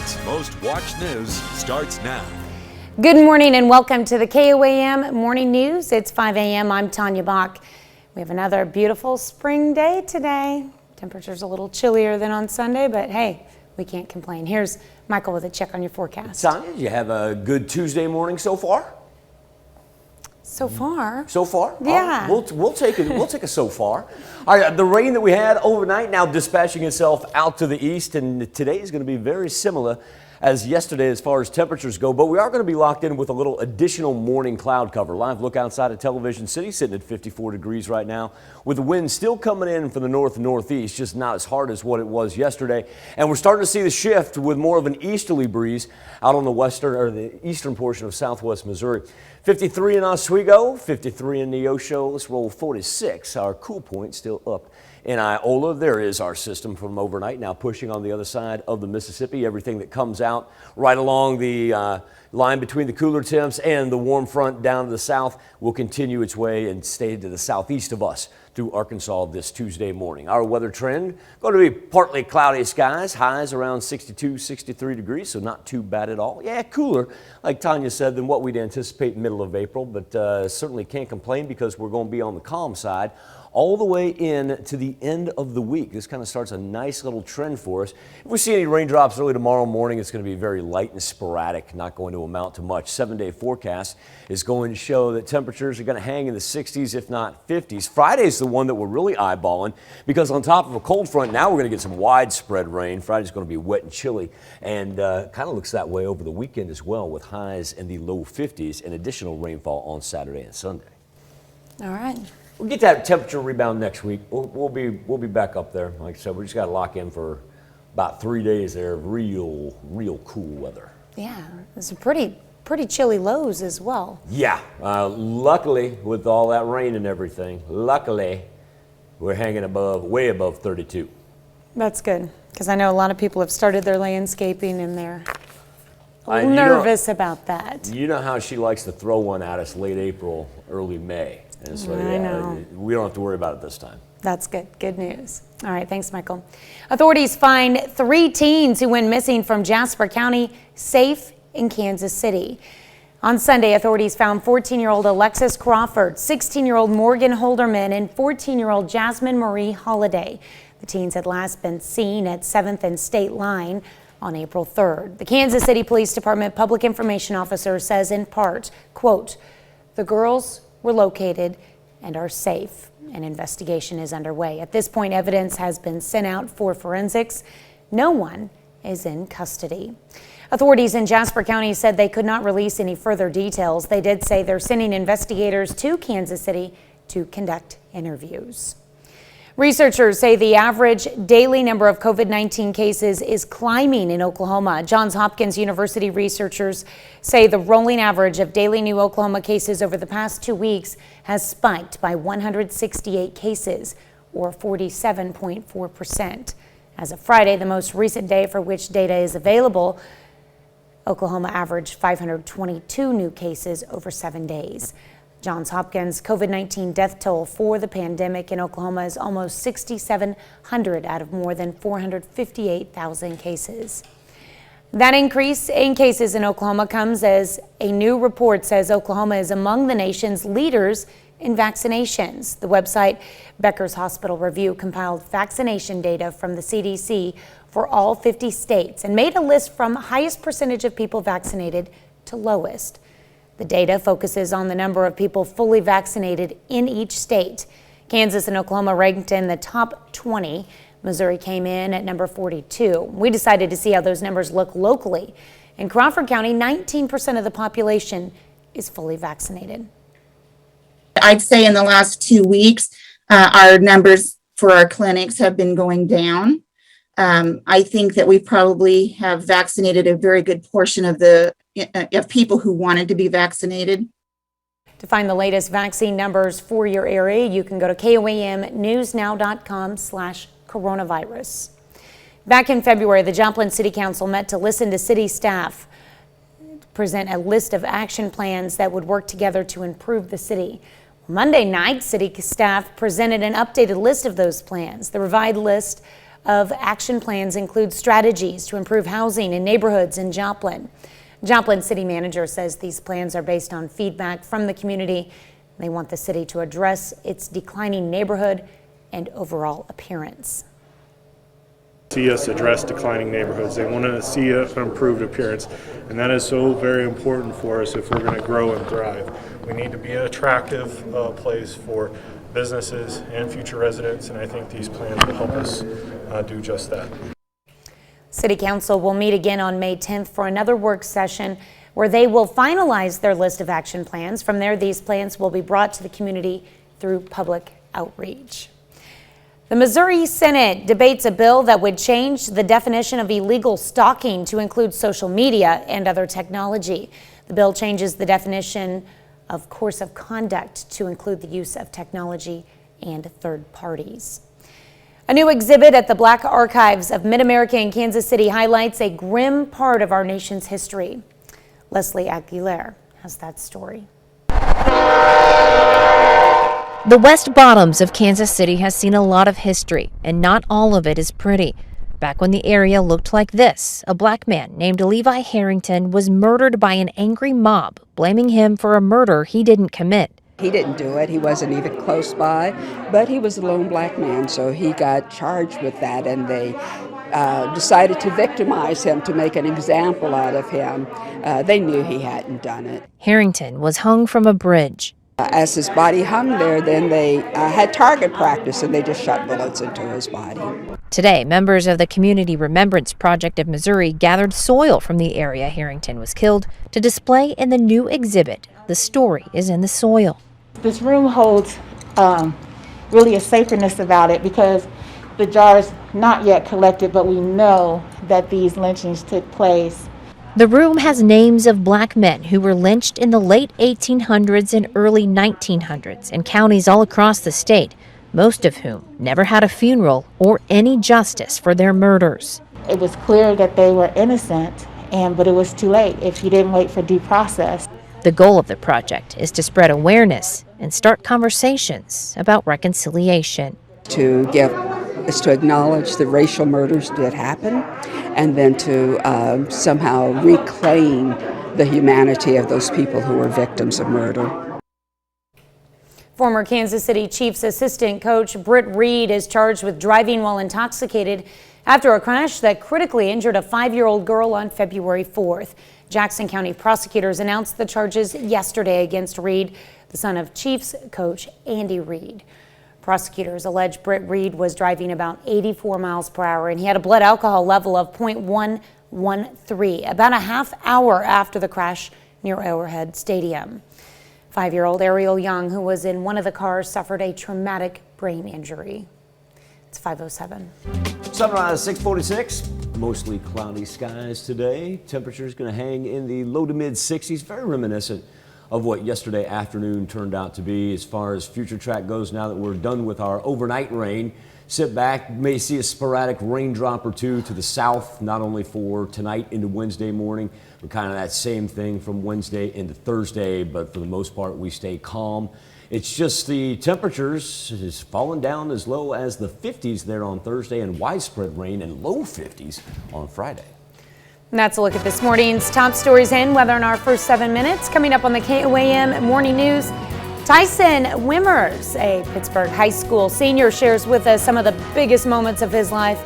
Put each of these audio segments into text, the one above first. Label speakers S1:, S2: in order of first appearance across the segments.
S1: City's most watched news starts now.
S2: Good morning and welcome to the KOAM Morning News. It's 5 a.m. I'm Tanya Bach. We have another beautiful spring day today. Temperature's a little chillier than on Sunday, but hey, we can't complain. Here's Michael with a check on your forecast.
S3: Tanya, did you have a good Tuesday morning so far?
S2: So far?
S3: So far?
S2: Yeah.
S3: We'll take it. We'll take a so far. All right. The rain that we had overnight now dispatching itself out to the east, and today is going to be very similar as yesterday as far as temperatures go, but we are going to be locked in with a little additional morning cloud cover. Live look outside of Television City, sitting at 54 degrees right now, with the wind still coming in from the north and northeast, just not as hard as what it was yesterday. And we're starting to see the shift with more of an easterly breeze out on the western or the eastern portion of southwest Missouri. 53 in Oswego, 53 in Neosho. Let's roll 46. Our cool point still up in Iola. There is our system from overnight now pushing on the other side of the Mississippi. Everything that comes out right along the line between the cooler temps and the warm front down to the south will continue its way and stay to the southeast of us through Arkansas this Tuesday morning. Our weather trend going to be partly cloudy skies, highs around 62, 63 degrees, so not too bad at all. Yeah, cooler, like Tanya said, than what we'd anticipate middle of April, but certainly can't complain because we're going to be on the calm side all the way in to the end of the week. This kind of starts a nice little trend for us. If we see any raindrops early tomorrow morning, it's going to be very light and sporadic, not going to amount to much. 7-day forecast is going to show that temperatures are going to hang in the 60s, if not 50s. Friday's the one that we're really eyeballing because on top of a cold front, now we're going to get some widespread rain. Friday's going to be wet and chilly, and kind of looks that way over the weekend as well, with highs in the low 50s and additional rainfall on Saturday and Sunday.
S2: All right.
S3: We'll get that temperature rebound next week. We'll be back up there. Like I said, we just got to lock in for about 3 days there of real cool weather.
S2: Yeah, it's a pretty chilly lows as well.
S3: Yeah, luckily with all that rain and everything, luckily we're hanging way above 32.
S2: That's good, because I know a lot of people have started their landscaping and they're a little nervous about that.
S3: You know how she likes to throw one at us late April, early May. And so,
S2: I know.
S3: We don't have to worry about it this time.
S2: That's good. Good news. All right. Thanks, Michael. Authorities find 3 teens who went missing from Jasper County safe in Kansas City. On Sunday, authorities found 14-year-old Alexis Crawford, 16-year-old Morgan Holderman, and 14-year-old Jasmine Marie Holliday. The teens had last been seen at 7th and State Line on April 3rd. The Kansas City Police Department public information officer says in part, quote, "The girls were located and are safe. An investigation is underway. At this point, evidence has been sent out for forensics. No one is in custody." Authorities in Jasper County said they could not release any further details. They did say they're sending investigators to Kansas City to conduct interviews. Researchers say the average daily number of COVID-19 cases is climbing in Oklahoma. Johns Hopkins University researchers say the rolling average of daily new Oklahoma cases over the past 2 weeks has spiked by 168 cases, or 47.4%. As of Friday, the most recent day for which data is available, Oklahoma averaged 522 new cases over 7 days. Johns Hopkins COVID-19 death toll for the pandemic in Oklahoma is almost 6,700 out of more than 458,000 cases. That increase in cases in Oklahoma comes as a new report says Oklahoma is among the nation's leaders in vaccinations. The website Becker's Hospital Review compiled vaccination data from the CDC for all 50 states and made a list from highest percentage of people vaccinated to lowest. The data focuses on the number of people fully vaccinated in each state. Kansas and Oklahoma ranked in the top 20. Missouri came in at number 42. We decided to see how those numbers look locally. In Crawford County, 19% of the population is fully vaccinated.
S4: I'd say in the last 2 weeks, our numbers for our clinics have been going down. I think that we probably have vaccinated a very good portion of people who wanted to be vaccinated.
S2: To find the latest vaccine numbers for your area, you can go to KOAMnewsnow.com/coronavirus. Back in February, the Joplin City Council met to listen to city staff present a list of action plans that would work together to improve the city. Monday night, city staff presented an updated list of those plans. The revised list of action plans include strategies to improve housing in neighborhoods in Joplin. Joplin City Manager says these plans are based on feedback from the community. They want the city to address its declining neighborhood and overall appearance.
S5: See us address declining neighborhoods. They want to see an improved appearance, and that is so very important for us if we're going to grow and thrive. We need to be an attractive place for businesses and future residents, and I think these plans will help us do just that.
S2: City Council will meet again on May 10th for another work session where they will finalize their list of action plans. From there, these plans will be brought to the community through public outreach. The Missouri Senate debates a bill that would change the definition of illegal stalking to include social media and other technology. The bill changes the definition of course of conduct to include the use of technology and third parties. A new exhibit at the Black Archives of Mid-America in Kansas City highlights a grim part of our nation's history. Leslie Aguilera has that story.
S6: The West Bottoms of Kansas City has seen a lot of history, and not all of it is pretty. Back when the area looked like this, a black man named Levi Harrington was murdered by an angry mob, blaming him for a murder he didn't commit.
S7: He didn't do it. He wasn't even close by, but he was a lone black man, so he got charged with that, and they decided to victimize him to make an example out of him. They knew he hadn't done it.
S6: Harrington was hung from a bridge.
S7: As his body hung there, then they had target practice, and they just shot bullets into his body.
S6: Today, members of the Community Remembrance Project of Missouri gathered soil from the area Harrington was killed to display in the new exhibit. The story is in the soil.
S8: This room holds really a sacredness about it because the jar is not yet collected, but we know that these lynchings took place.
S6: The room has names of black men who were lynched in the late 1800s and early 1900s in counties all across the state, most of whom never had a funeral or any justice for their murders.
S8: It was clear that they were innocent, but it was too late if you didn't wait for due process.
S6: The goal of the project is to spread awareness and start conversations about reconciliation.
S7: To acknowledge the racial murders did happen, and then to somehow reclaim the humanity of those people who were victims of murder.
S2: Former Kansas City Chiefs assistant coach Britt Reed is charged with driving while intoxicated after a crash that critically injured a 5-year-old girl on February 4th. Jackson County prosecutors announced the charges yesterday against Reed, the son of Chiefs coach Andy Reed. Prosecutors allege Britt Reed was driving about 84 miles per hour and he had a blood alcohol level of 0.113 about a half hour after the crash near Arrowhead Stadium. 5-year-old Ariel Young, who was in one of the cars, suffered a traumatic brain injury. It's 5:07.
S3: Sunrise 646. Mostly cloudy skies today. Temperature's going to hang in the low to mid 60s. Very reminiscent of what yesterday afternoon turned out to be. As far as future track goes, now that we're done with our overnight rain, sit back, may see a sporadic raindrop or two to the south, not only for tonight into Wednesday morning, but kind of that same thing from Wednesday into Thursday, but for the most part we stay calm. It's just the temperatures is falling down as low as the 50s there on Thursday, and widespread rain in low 50s on Friday.
S2: And that's a look at this morning's top stories and weather in our first 7 minutes. Coming up on the KOAM Morning News, Tyson Wimmers, a Pittsburgh High School senior, shares with us some of the biggest moments of his life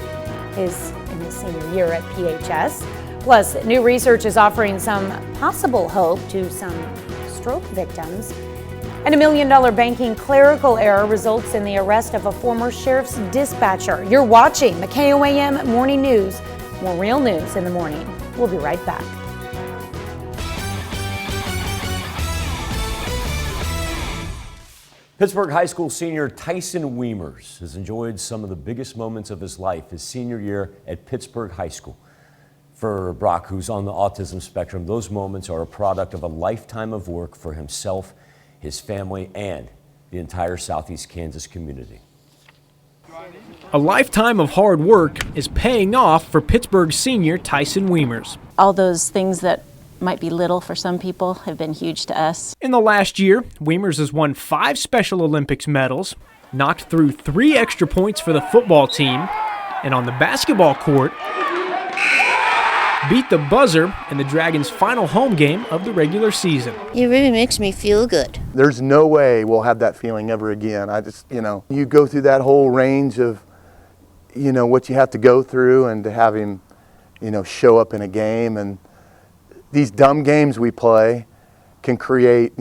S2: in his senior year at PHS. Plus, new research is offering some possible hope to some stroke victims. And $1 million banking clerical error results in the arrest of a former sheriff's dispatcher. You're watching the KOAM Morning News. More real news in the morning. We'll be right back.
S3: Pittsburgh High School senior Tyson Wimmers has enjoyed some of the biggest moments of his life his senior year at Pittsburgh High School. For Brock, who's on the autism spectrum, those moments are a product of a lifetime of work for himself, his family, and the entire Southeast Kansas community.
S9: A lifetime of hard work is paying off for Pittsburgh senior Tyson Wimmers.
S10: All those things that might be little for some people have been huge to us.
S9: In the last year, Wimmers has won 5 Special Olympics medals, knocked through 3 extra points for the football team, And on the basketball court, beat the buzzer in the Dragons' final home game of the regular season.
S11: It really makes me feel good.
S12: There's no way we'll have that feeling ever again. I just, you go through that whole range of, what you have to go through, and to have him, show up in a game. And these dumb games we play can create,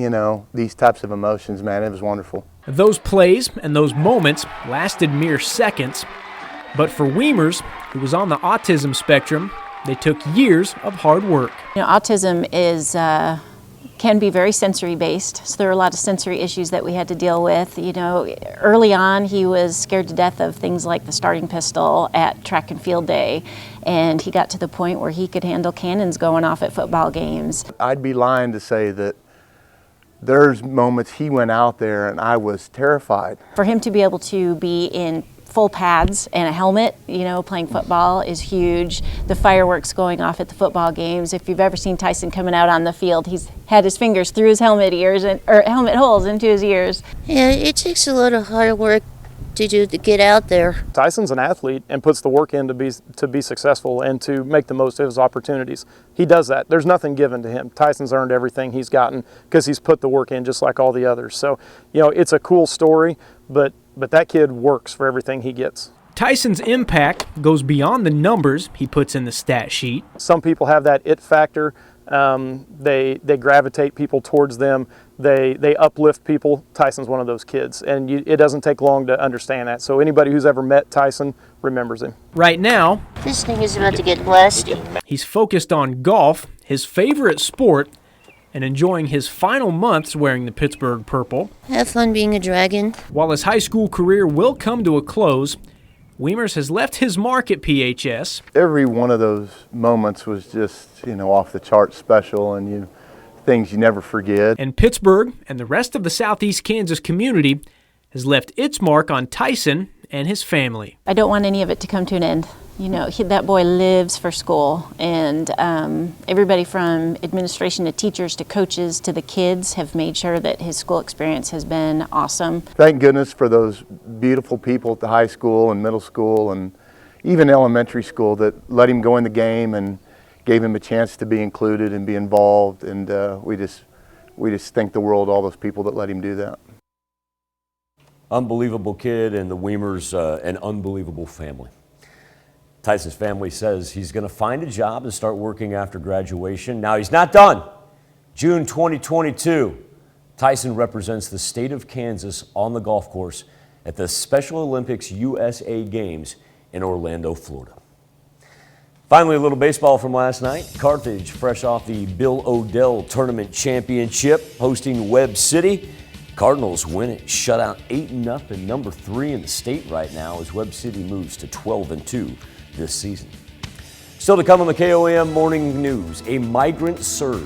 S12: these types of emotions, man. It was wonderful.
S9: Those plays and those moments lasted mere seconds, but for Weimers, who was on the autism spectrum, they took years of hard work.
S10: Autism is can be very sensory based, so there are a lot of sensory issues that we had to deal with. Early on he was scared to death of things like the starting pistol at track and field day, and he got to the point where he could handle cannons going off at football games.
S12: I'd be lying to say that there's moments he went out there and I was terrified.
S10: For him to be able to be in full pads and a helmet, playing football is huge. The fireworks going off at the football games. If you've ever seen Tyson coming out on the field, he's had his fingers through his helmet helmet holes into his ears.
S11: Yeah, it takes a lot of hard work to get out there.
S13: Tyson's an athlete and puts the work in to be successful and to make the most of his opportunities. He does that. There's nothing given to him. Tyson's earned everything he's gotten because he's put the work in just like all the others. So, it's a cool story, but that kid works for everything he gets.
S9: Tyson's impact goes beyond the numbers he puts in the stat sheet.
S13: Some people have that it factor. They gravitate people towards them. They uplift people. Tyson's one of those kids, and it doesn't take long to understand that. So anybody who's ever met Tyson remembers him.
S9: Right now,
S11: this thing is about to get blasted.
S9: He's focused on golf, his favorite sport, and enjoying his final months wearing the Pittsburgh purple.
S11: Have fun being a Dragon.
S9: While his high school career will come to a close, Weimers has left his mark at PHS.
S12: Every one of those moments was just, off the chart special, and things you never forget.
S9: And Pittsburgh and the rest of the Southeast Kansas community has left its mark on Tyson and his family.
S10: I don't want any of it to come to an end. That boy lives for school, and everybody from administration to teachers to coaches to the kids have made sure that his school experience has been awesome.
S12: Thank goodness for those beautiful people at the high school and middle school and even elementary school that let him go in the game and gave him a chance to be included and be involved, and we just thank the world, all those people that let him do that.
S3: Unbelievable kid, and the Weimers, an unbelievable family. Tyson's family says he's going to find a job and start working after graduation. Now, he's not done. June 2022, Tyson represents the state of Kansas on the golf course at the Special Olympics USA Games in Orlando, Florida. Finally, a little baseball from last night. Carthage, fresh off the Bill O'Dell Tournament Championship, hosting Webb City. Cardinals win it, shut out 8-0, number 3 in the state right now as Webb City moves to 12-2 this season. Still to come on the KOAM Morning News, a migrant surge.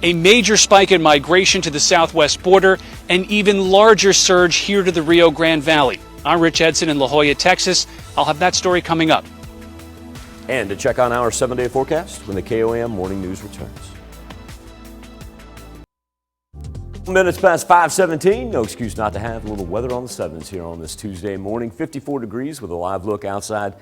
S14: A major spike in migration to the southwest border, an even larger surge here to the Rio Grande Valley. I'm Rich Edson in La Jolla, Texas. I'll have that story coming up.
S3: And to check on our 7-day forecast when the KOAM Morning News returns. Minutes past 5:17, no excuse not to have a little weather on the 7s here on this Tuesday morning. 54 degrees with a live look outside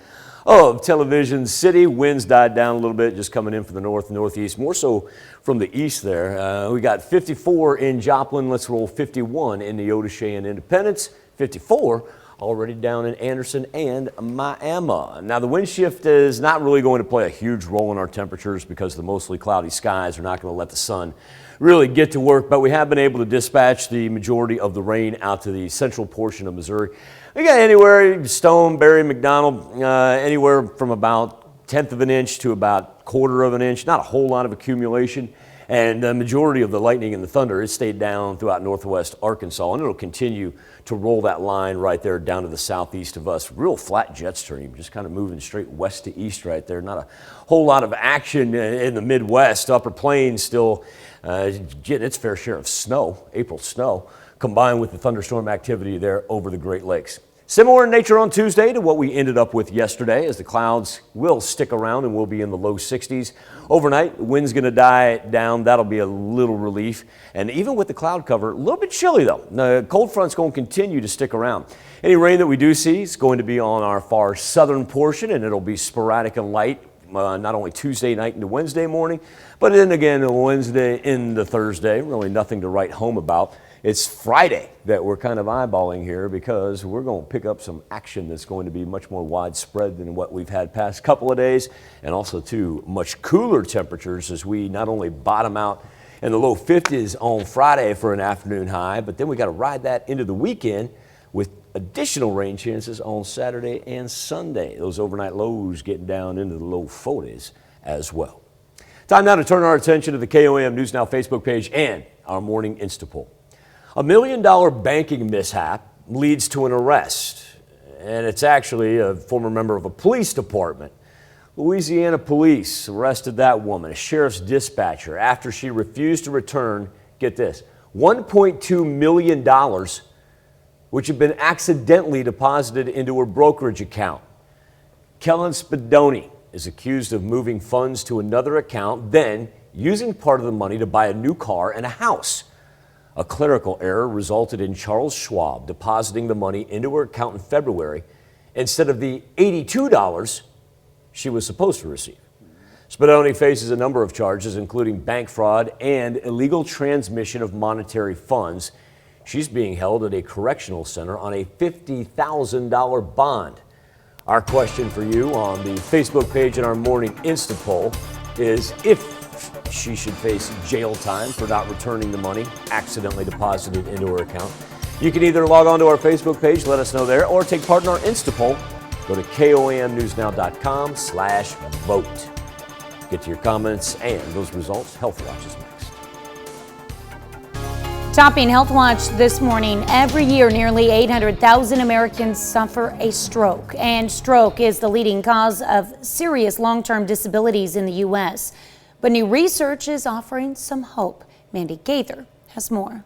S3: of Television City. Winds died down a little bit, just coming in from the north and northeast, more so from the east there. We got 54 in Joplin. Let's roll 51 in Neodesha and Independence. 54 already down in Anderson and Miami. Now, the wind shift is not really going to play a huge role in our temperatures because the mostly cloudy skies are not going to let the sun really get to work, but we have been able to dispatch the majority of the rain out to the central portion of Missouri. We got anywhere, Stone, Berry, McDonald, anywhere from about 1/10 of an inch to about 1/4 of an inch. Not a whole lot of accumulation. And the majority of the lightning and the thunder has stayed down throughout northwest Arkansas, and it'll continue to roll that line right there down to the southeast of us. Real flat jet stream, just kind of moving straight west to east right there. Not a whole lot of action in the Midwest. Upper Plains still getting its fair share of snow, April snow, combined with the thunderstorm activity there over the Great Lakes. Similar in nature on Tuesday to what we ended up with yesterday, as the clouds will stick around and we'll be in the low 60s. Overnight, the wind's going to die down. That'll be a little relief. And even with the cloud cover, a little bit chilly though. The cold front's going to continue to stick around. Any rain that we do see is going to be on our far southern portion, and it'll be sporadic and light, not only Tuesday night into Wednesday morning, but then again Wednesday into Thursday. Really nothing to write home about. It's Friday that we're kind of eyeballing here, because we're going to pick up some action that's going to be much more widespread than what we've had past couple of days, and also too much cooler temperatures as we not only bottom out in the low 50s on Friday for an afternoon high, but then we got to ride that into the weekend with additional rain chances on Saturday and Sunday. Those overnight lows getting down into the low 40s as well. Time now to turn our attention to the KOAM News Now Facebook page and our morning Instapoll. $1 million banking mishap leads to an arrest, and it's actually a former member of a police department. Louisiana police arrested that woman, a sheriff's dispatcher, after she refused to return, get this, $1.2 million, which had been accidentally deposited into her brokerage account. Kellen Spadoni is accused of moving funds to another account, then using part of the money to buy a new car and a house. A clerical error resulted in Charles Schwab depositing the money into her account in February instead of the $82 she was supposed to receive. Spadoni faces a number of charges, including bank fraud and illegal transmission of monetary funds. She's being held at a correctional center on a $50,000 bond. Our question for you on the Facebook page in our morning Instapoll is if she should face jail time for not returning the money accidentally deposited into her account. You can either log on to our Facebook page, let us know there, or take part in our Instapoll. Go to KOAMnewsnow.com/vote. Get to your comments and those results. Health Watch is next.
S2: Topping Health Watch this morning, every year nearly 800,000 Americans suffer a stroke, and stroke is the leading cause of serious long-term disabilities in the U.S. But new research is offering some hope. Mandy Gaither has more.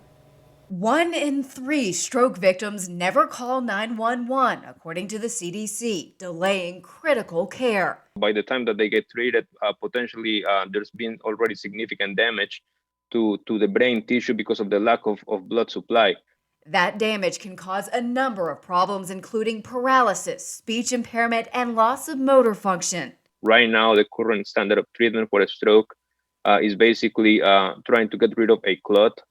S15: 1 in 3 stroke victims never call 911, according to the CDC, delaying critical care.
S16: By the time that they get treated, potentially there's been already significant damage to the brain tissue because of the lack of blood supply.
S15: That damage can cause a number of problems, including paralysis, speech impairment, and loss of motor function.
S16: Right now, the current standard of treatment for a stroke is basically trying to get rid of a clot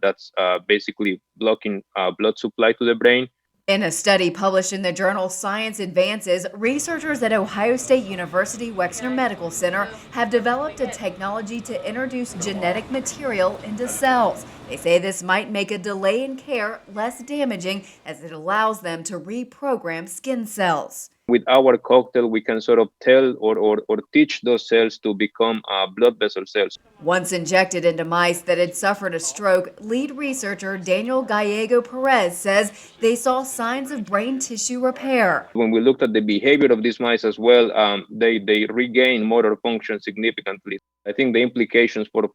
S16: that's basically blocking blood supply to the brain.
S15: In a study published in the journal Science Advances, researchers at Ohio State University Wexner Medical Center have developed a technology to introduce genetic material into cells. They say this might make a delay in care less damaging, as it allows them to reprogram skin cells.
S16: With our cocktail, we can sort of tell or teach those cells to become blood vessel cells.
S15: Once injected into mice that had suffered a stroke, lead researcher Daniel Gallego Perez says they saw signs of brain tissue repair.
S16: When we looked at the behavior of these mice as well, they regain motor function significantly. I think the implications for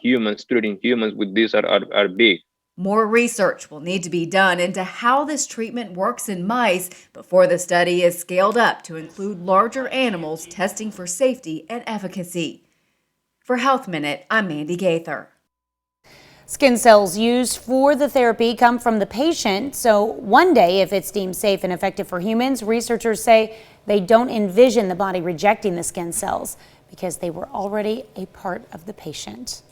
S16: humans, treating humans with this are big.
S15: More research will need to be done into how this treatment works in mice before the study is scaled up to include larger animals, testing for safety and efficacy. For Health Minute, I'm Mandy Gaither.
S2: Skin cells used for the therapy come from the patient, so one day, if it's deemed safe and effective for humans, researchers say they don't envision the body rejecting the skin cells because they were already a part of the patient.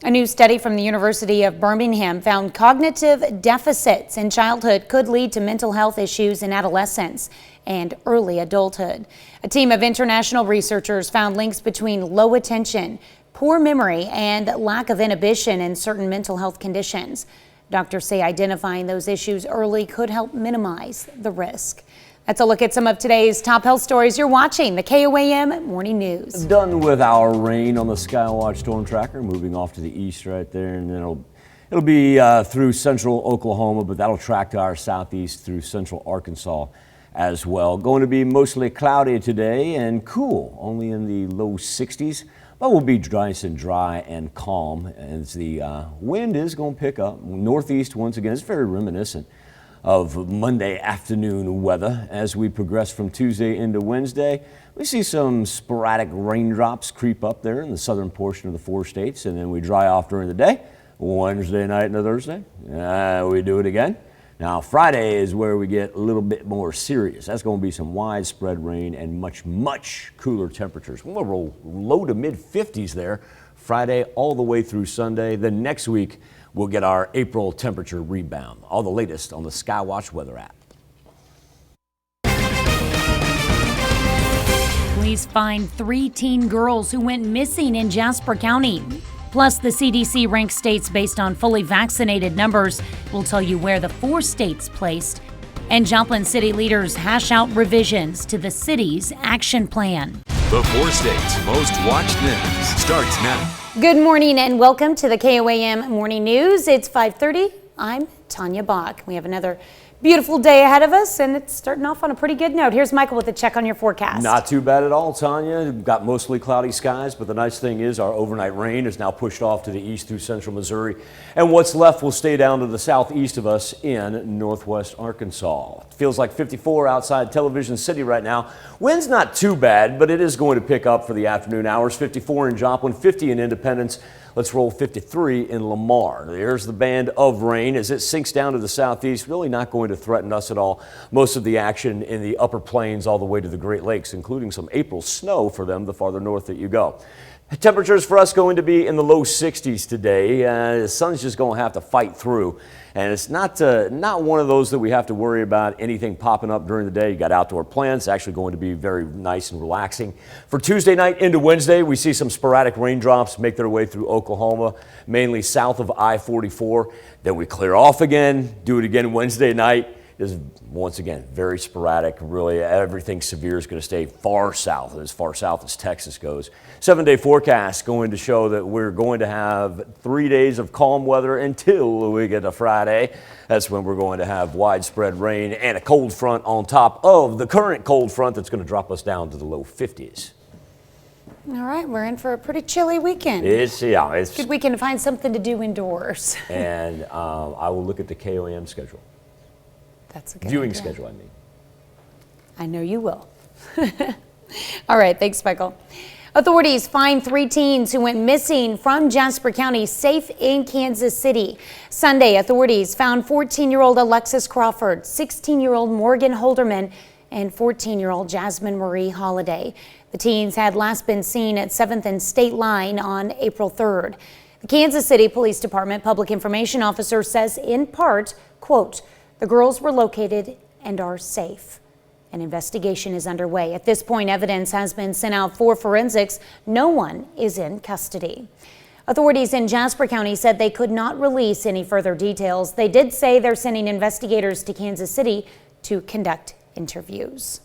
S2: A new study from the University of Birmingham found cognitive deficits in childhood could lead to mental health issues in adolescence and early adulthood. A team of international researchers found links between low attention, poor memory, and lack of inhibition in certain mental health conditions. Doctors say identifying those issues early could help minimize the risk. That's a look at some of today's top health stories. You're watching the KOAM Morning News.
S3: Done with our rain on the Skywatch Storm Tracker, moving off to the east right there, and then it'll be through central Oklahoma, but that'll track to our southeast through central Arkansas as well. Going to be mostly cloudy today and cool, only in the low 60s, but will be nice and dry and calm as the wind is going to pick up. Northeast once again, it's very reminiscent of Monday afternoon weather. As we progress from Tuesday into Wednesday, we see some sporadic raindrops creep up there in the southern portion of the 4 states, and then we dry off during the day. Wednesday night into Thursday, we do it again. Now Friday is where we get a little bit more serious. That's going to be some widespread rain and much cooler temperatures. We'll roll low to mid 50s there Friday all the way through Sunday. Then next week we'll get our April temperature rebound. All the latest on the Skywatch weather app.
S2: Police find 3 teen girls who went missing in Jasper County. Plus, the CDC ranks states based on fully vaccinated numbers. We'll tell you where the 4 states placed. And Joplin city leaders hash out revisions to the city's action plan.
S1: The 4 states' most watched news starts now.
S2: Good morning and welcome to the KOAM Morning News. It's 5:30. I'm Tanya Bach. We have another beautiful day ahead of us, and it's starting off on a pretty good note. Here's Michael with a check on your forecast.
S3: Not too bad at all, Tanya. We've got mostly cloudy skies, but the nice thing is our overnight rain is now pushed off to the east through central Missouri, and what's left will stay down to the southeast of us in northwest Arkansas. It feels like 54 outside Television City right now. Wind's not too bad, but it is going to pick up for the afternoon hours. 54 in Joplin, 50 in Independence. Let's roll 53 in Lamar. There's the band of rain as it sinks down to the southeast, really not going to threaten us at all. Most of the action in the upper plains all the way to the Great Lakes, including some April snow for them the farther north that you go. Temperatures for us going to be in the low 60s today. The sun's just going to have to fight through. And it's not one of those that we have to worry about anything popping up during the day. You got outdoor plans. It's actually going to be very nice and relaxing. For Tuesday night into Wednesday, we see some sporadic raindrops make their way through Oklahoma, mainly south of I-44. Then we clear off again, do it again Wednesday night. Is once again very sporadic. Really, everything severe is going to stay far south as Texas goes. 7-day forecast going to show that we're going to have 3 days of calm weather until we get to Friday. That's when we're going to have widespread rain and a cold front on top of the current cold front that's going to drop us down to the low 50s.
S2: All right, we're in for a pretty chilly weekend.
S3: It's
S2: good weekend to find something to do indoors.
S3: And I will look at the KOAM schedule.
S2: That's a good
S3: viewing
S2: idea.
S3: schedule, I mean.
S2: I know you will. All right, thanks, Michael. Authorities find 3 teens who went missing from Jasper County safe in Kansas City. Sunday, authorities found 14-year-old Alexis Crawford, 16-year-old Morgan Holderman, and 14-year-old Jasmine Marie Holliday. The teens had last been seen at 7th and State Line on April 3rd. The Kansas City Police Department public information officer says in part, quote, "The girls were located and are safe." An investigation is underway. At this point, evidence has been sent out for forensics. No one is in custody. Authorities in Jasper County said they could not release any further details. They did say they're sending investigators to Kansas City to conduct interviews.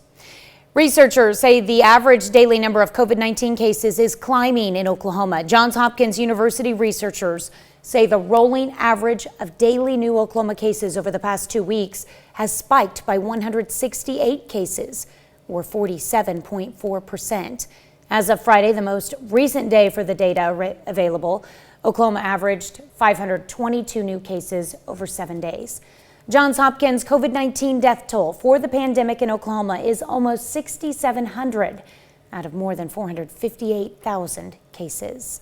S2: Researchers say the average daily number of COVID-19 cases is climbing in Oklahoma. Johns Hopkins University researchers say the rolling average of daily new Oklahoma cases over the past 2 weeks has spiked by 168 cases, or 47.4%. As of Friday, the most recent day for the data available, Oklahoma averaged 522 new cases over 7 days. Johns Hopkins COVID-19 death toll for the pandemic in Oklahoma is almost 6,700 out of more than 458,000 cases.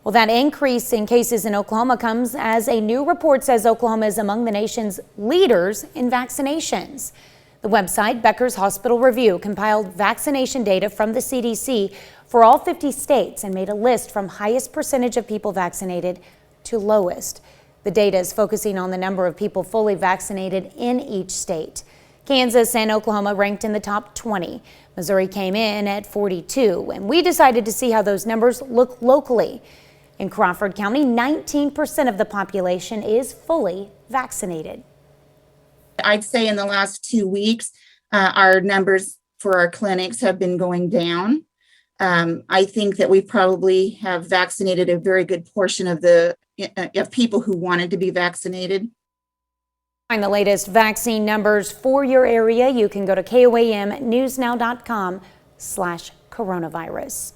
S2: Well, that increase in cases in Oklahoma comes as a new report says Oklahoma is among the nation's leaders in vaccinations. The website Becker's Hospital Review compiled vaccination data from the CDC for all 50 states and made a list from highest percentage of people vaccinated to lowest. The data is focusing on the number of people fully vaccinated in each state. Kansas and Oklahoma ranked in the top 20. Missouri came in at 42, and we decided to see how those numbers look locally. In Crawford County, 19% of the population is fully vaccinated.
S4: I'd say in the last 2 weeks, our numbers for our clinics have been going down. I think that we probably have vaccinated a very good portion of people who wanted to be vaccinated.
S2: Find the latest vaccine numbers for your area. You can go to KOAMnewsnow.com/coronavirus.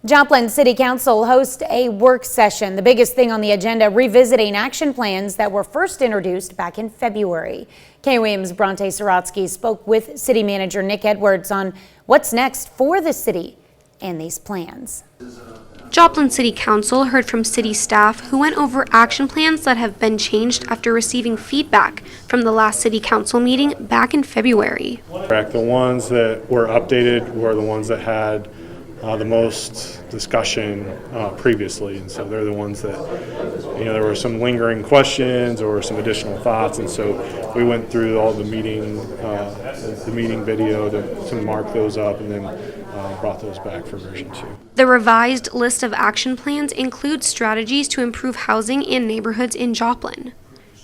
S2: Joplin City Council hosts a work session. The biggest thing on the agenda, revisiting action plans that were first introduced back in February. KOAM's Bronte Sorotsky spoke with City Manager Nick Edwards on what's next for the city and these plans.
S17: Joplin City Council heard from city staff who went over action plans that have been changed after receiving feedback from the last city council meeting back in February.
S5: Correct. The ones that were updated were the ones that had the most discussion previously, and so they're the ones that, there were some lingering questions or some additional thoughts, and so we went through all the meeting video to mark those up, and then brought those back for version 2.
S17: The revised list of action plans includes strategies to improve housing in neighborhoods in Joplin.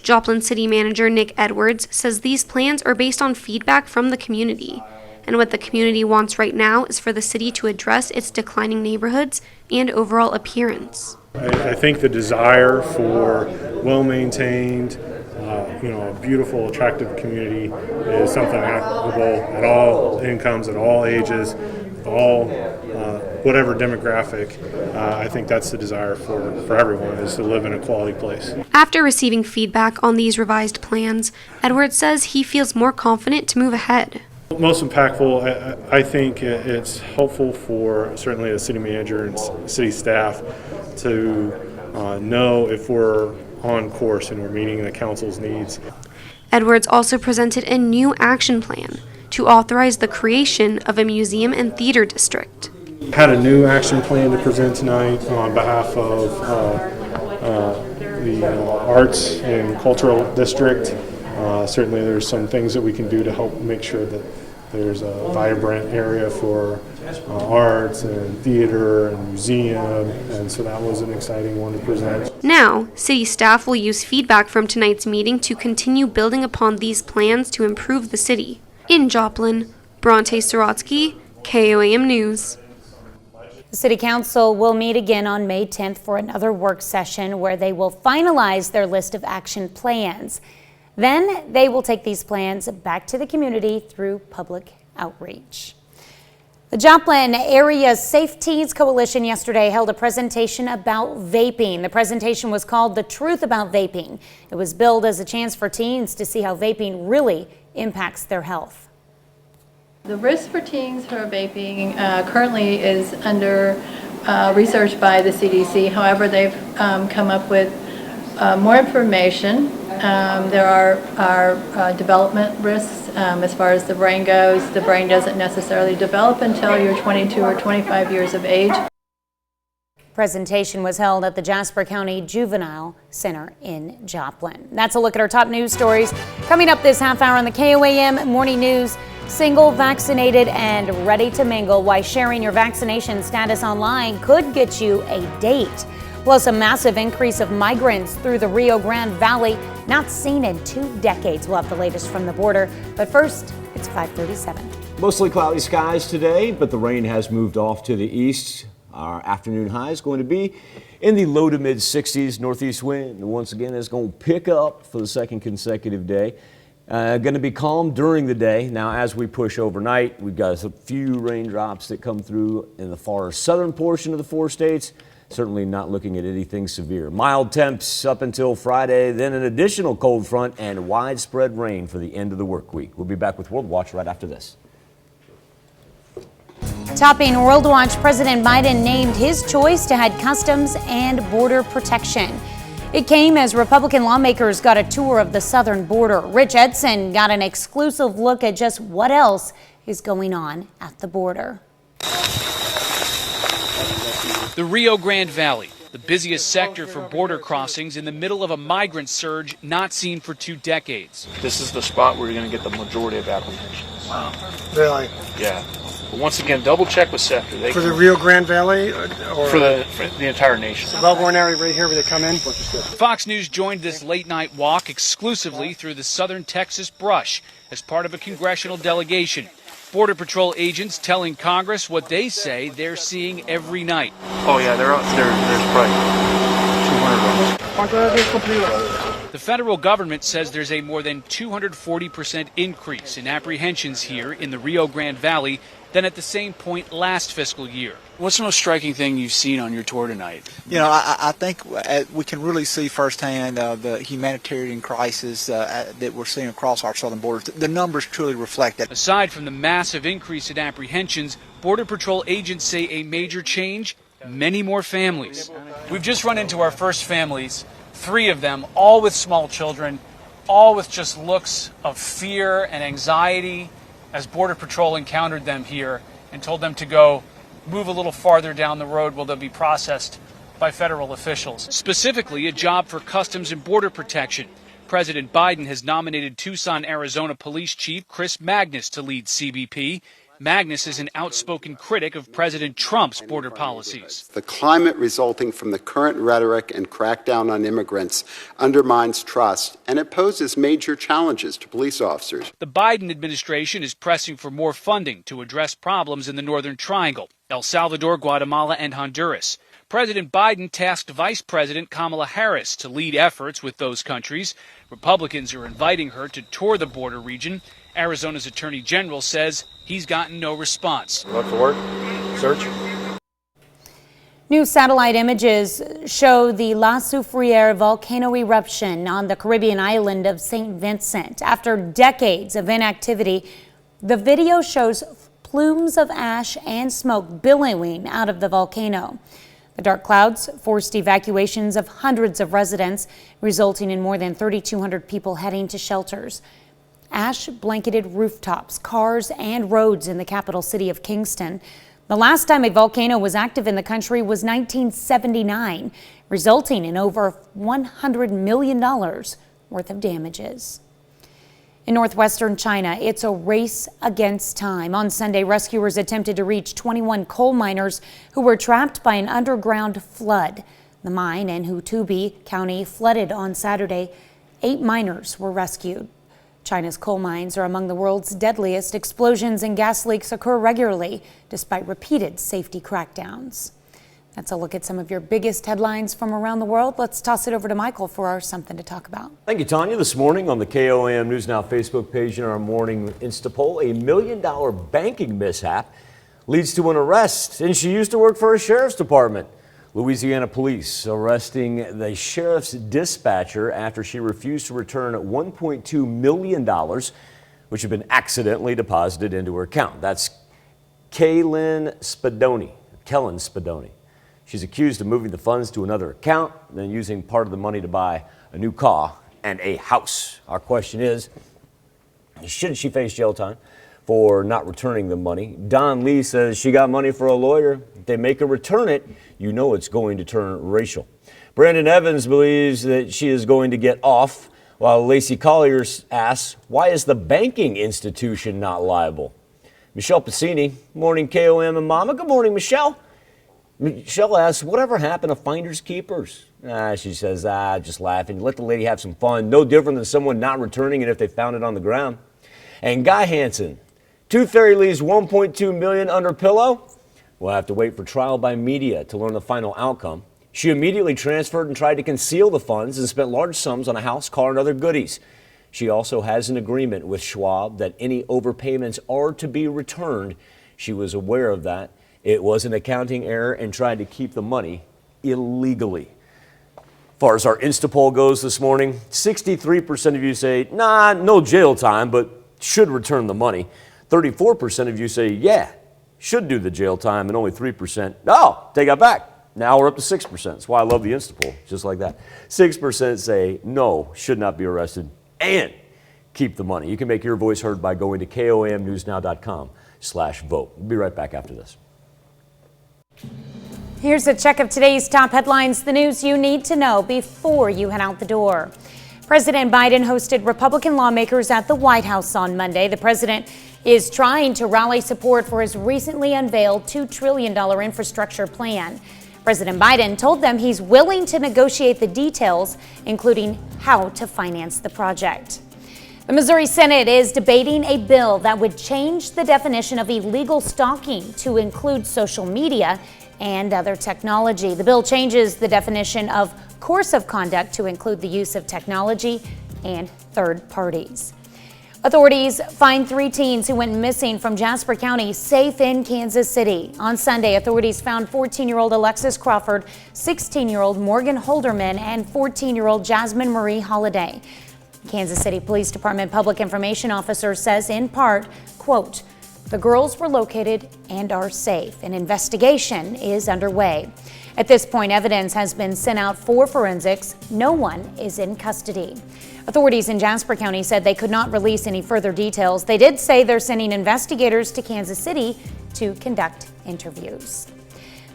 S17: Joplin City Manager Nick Edwards says these plans are based on feedback from the community. And what the community wants right now is for the city to address its declining neighborhoods and overall appearance.
S5: I think the desire for well-maintained, a beautiful, attractive community is something applicable at all incomes, at all ages, all whatever demographic. I think that's the desire for everyone, is to live in a quality place.
S17: After receiving feedback on these revised plans, Edwards says he feels more confident to move ahead.
S5: Most impactful, I think it's helpful for certainly the city manager and city staff to know if we're on course and we're meeting the council's needs.
S17: Edwards also presented a new action plan to authorize the creation of a museum and theater district.
S5: Had a new action plan to present tonight on behalf of the Arts and Cultural District. Certainly there's some things that we can do to help make sure that there's a vibrant area for arts and theater and museum, and so that was an exciting one to present.
S17: Now, city staff will use feedback from tonight's meeting to continue building upon these plans to improve the city. In Joplin, Bronte Sorotsky, KOAM News.
S2: The City Council will meet again on May 10th for another work session where they will finalize their list of action plans. Then they will take these plans back to the community through public outreach. The Joplin Area Safe Teens Coalition yesterday held a presentation about vaping. The presentation was called The Truth About Vaping. It was billed as a chance for teens to see how vaping really impacts their health.
S18: The risk for teens who are vaping currently is under research by the CDC. However, they've come up with more information. There are development risks as far as the brain goes. The brain doesn't necessarily develop until you're 22 or 25 years of age.
S2: Presentation was held at the Jasper County Juvenile Center in Joplin. That's a look at our top news stories. Coming up this half hour on the KOAM Morning News, single, vaccinated, and ready to mingle. Why sharing your vaccination status online could get you a date. Plus, a massive increase of migrants through the Rio Grande Valley, not seen in 2 decades. We'll have the latest from the border. But first, it's 5:37.
S3: Mostly cloudy skies today, but the rain has moved off to the east. Our afternoon high is going to be in the low to mid 60s. Northeast wind, once again, is going to pick up for the second consecutive day. Going to be calm during the day. Now, as we push overnight, we've got a few raindrops that come through in the far southern portion of the 4 states. Certainly not looking at anything severe. Mild temps up until Friday, then an additional cold front and widespread rain for the end of the work week. We'll be back with World Watch right after this.
S2: Topping World Watch, President Biden named his choice to head Customs and Border Protection. It came as Republican lawmakers got a tour of the southern border. Rich Edson got an exclusive look at just what else is going on at the border.
S14: The Rio Grande Valley, the busiest sector for border crossings in the middle of a migrant surge not seen for 2 decades.
S19: This is the spot where you're going to get the majority of applications.
S20: Wow. Really?
S19: Yeah. But once again, double check with SEPTA.
S20: For the Rio Grande Valley? Or
S19: for the entire nation.
S20: The Melbourne area right here where they come in?
S14: Fox News joined this late night walk exclusively through the southern Texas brush as part of a congressional delegation. Border Patrol agents telling Congress what they say they're seeing every night.
S19: Oh yeah, there's probably 200 of them.
S14: The federal government says there's a more than 240% increase in apprehensions here in the Rio Grande Valley than at the same point last fiscal year. What's the most striking thing you've seen on your tour tonight?
S21: You know, I think we can really see firsthand the humanitarian crisis that we're seeing across our southern borders. The numbers truly reflect that.
S14: Aside from the massive increase in apprehensions, Border Patrol agents say a major change, many more families. We've just run into our first families, 3 of them, all with small children, all with just looks of fear and anxiety as Border Patrol encountered them here and told them to go move a little farther down the road where they'll be processed by federal officials. Specifically, a job for Customs and Border Protection. President Biden has nominated Tucson, Arizona Police Chief Chris Magnus to lead CBP. Magnus is an outspoken critic of President Trump's border policies.
S22: The climate resulting from the current rhetoric and crackdown on immigrants undermines trust, and it poses major challenges to police officers.
S14: The Biden administration is pressing for more funding to address problems in the Northern Triangle, El Salvador, Guatemala, and Honduras. President Biden tasked Vice President Kamala Harris to lead efforts with those countries. Republicans are inviting her to tour the border region. Arizona's Attorney General says he's gotten no response.
S13: Look for work. Search.
S2: New satellite images show the La Soufriere volcano eruption on the Caribbean island of St. Vincent. After decades of inactivity, the video shows plumes of ash and smoke billowing out of the volcano. The dark clouds forced evacuations of hundreds of residents, resulting in more than 3,200 people heading to shelters. Ash blanketed rooftops, cars, and roads in the capital city of Kingston. The last time a volcano was active in the country was 1979, resulting in over $100 million worth of damages. In northwestern China, it's a race against time. On Sunday, rescuers attempted to reach 21 coal miners who were trapped by an underground flood. The mine in Hutubi County flooded on Saturday. 8 miners were rescued. China's coal mines are among the world's deadliest. Explosions and gas leaks occur regularly, despite repeated safety crackdowns. That's a look at some of your biggest headlines from around the world. Let's toss it over to Michael for our Something to Talk About.
S3: Thank you, Tanya. This morning on the KOAM News Now Facebook page in our morning Insta poll, $1 million banking mishap leads to an arrest. And she used to work for a sheriff's department. Louisiana police arresting the sheriff's dispatcher after she refused to return $1.2 million, which had been accidentally deposited into her account. That's Kellen Spadoni. She's accused of moving the funds to another account, then using part of the money to buy a new car and a house. Our question is, should she face jail time for not returning the money? Don Lee says she got money for a lawyer. If they make her return it, you know it's going to turn racial. Brandon Evans believes that she is going to get off, while Lacey Collier asks, why is the banking institution not liable? Michelle Pacini, morning KOM and Mama. Good morning, Michelle. Michelle asks, whatever happened to finders keepers? She says, just laughing. Let the lady have some fun. No different than someone not returning it if they found it on the ground. And Guy Hansen, Tooth Fairy leaves $1.2 million under pillow. We'll have to wait for trial by media to learn the final outcome. She immediately transferred and tried to conceal the funds and spent large sums on a house, car, and other goodies. She also has an agreement with Schwab that any overpayments are to be returned. She was aware of that. It was an accounting error and tried to keep the money illegally. As far as our Insta poll goes this morning, 63% of you say, nah, no jail time, but should return the money. 34% of you say, yeah, should do the jail time, and only 3%, no, take it back. Now we're up to 6%. That's why I love the Insta poll, just like that. 6% say, no, should not be arrested, and keep the money. You can make your voice heard by going to KOAMnewsnow.com/vote. We'll be right back after this.
S2: Here's a check of today's top headlines, the news you need to know before you head out the door. President Biden hosted Republican lawmakers at the White House on Monday. The president is trying to rally support for his recently unveiled $2 trillion infrastructure plan. President Biden told them he's willing to negotiate the details, including how to finance the project. The Missouri Senate is debating a bill that would change the definition of illegal stalking to include social media and other technology. The bill changes the definition of course of conduct to include the use of technology and third parties. Authorities find 3 teens who went missing from Jasper County safe in Kansas City. On Sunday, authorities found 14-year-old Alexis Crawford, 16-year-old Morgan Holderman, and 14-year-old Jasmine Marie Holliday. Kansas City Police Department Public Information Officer says in part, quote, "The girls were located and are safe. An investigation is underway." At this point, evidence has been sent out for forensics. No one is in custody. Authorities in Jasper County said they could not release any further details. They did say they're sending investigators to Kansas City to conduct interviews.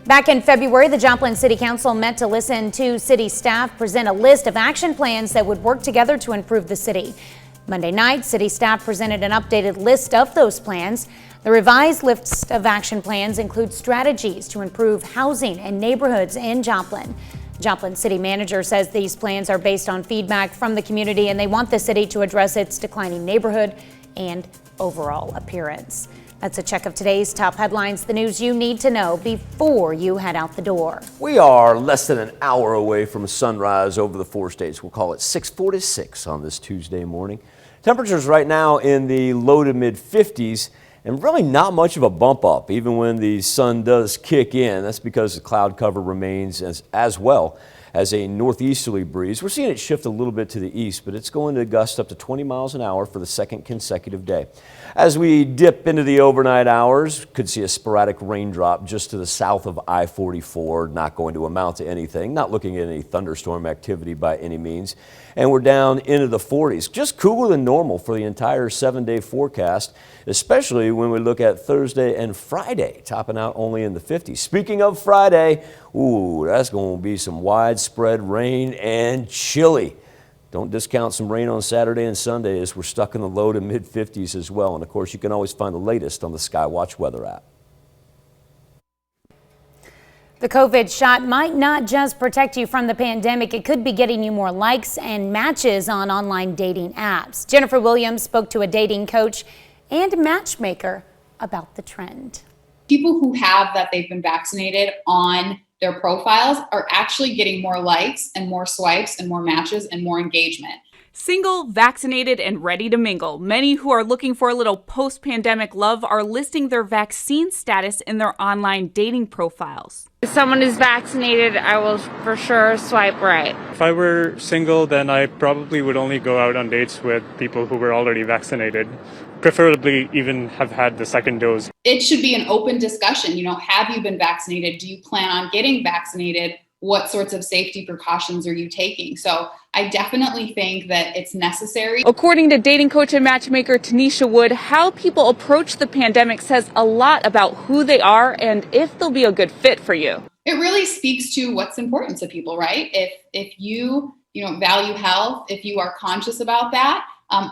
S2: Back in February, the Joplin City Council met to listen to city staff present a list of action plans that would work together to improve the city. Monday night, city staff presented an updated list of those plans. The revised list of action plans includes strategies to improve housing and neighborhoods in Joplin. Joplin City Manager says these plans are based on feedback from the community and they want the city to address its declining neighborhood and overall appearance. That's a check of today's top headlines, the news you need to know before you head out the door.
S3: We are less than an hour away from sunrise over the 4 states. We'll call it 6:46 on this Tuesday morning. Temperatures right now in the low to mid 50s. And really not much of a bump up, even when the sun does kick in. That's because the cloud cover remains as well as a northeasterly breeze. We're seeing it shift a little bit to the east, but it's going to gust up to 20 miles an hour for the second consecutive day. As we dip into the overnight hours, could see a sporadic raindrop just to the south of I-44, not going to amount to anything, not looking at any thunderstorm activity by any means. And we're down into the 40s, just cooler than normal for the entire 7-day forecast, especially when we look at Thursday and Friday, topping out only in the 50s. Speaking of Friday, ooh, that's going to be some widespread rain and chilly. Don't discount some rain on Saturday and Sunday as we're stuck in the low to mid 50s as well. And of course, you can always find the latest on the Skywatch weather app.
S2: The COVID shot might not just protect you from the pandemic, it could be getting you more likes and matches on online dating apps. Jennifer Williams spoke to a dating coach and matchmaker about the trend.
S6: People who have that they've been vaccinated on their profiles are actually getting more likes and more swipes and more matches and more engagement.
S8: Single, vaccinated, and ready to mingle. Many who are looking for a little post-pandemic love are listing their vaccine status in their online dating profiles.
S23: If someone is vaccinated, I will for sure swipe right.
S24: If I were single, then I probably would only go out on dates with people who were already vaccinated, preferably even have had the second dose.
S6: It should be an open discussion. Have you been vaccinated? Do you plan on getting vaccinated? What sorts of safety precautions are you taking? So I definitely think that it's necessary.
S8: According to dating coach and matchmaker Tanisha Wood, how people approach the pandemic says a lot about who they are and if they'll be a good fit for you.
S6: It really speaks to what's important to people, right? If you value health, if you are conscious about that,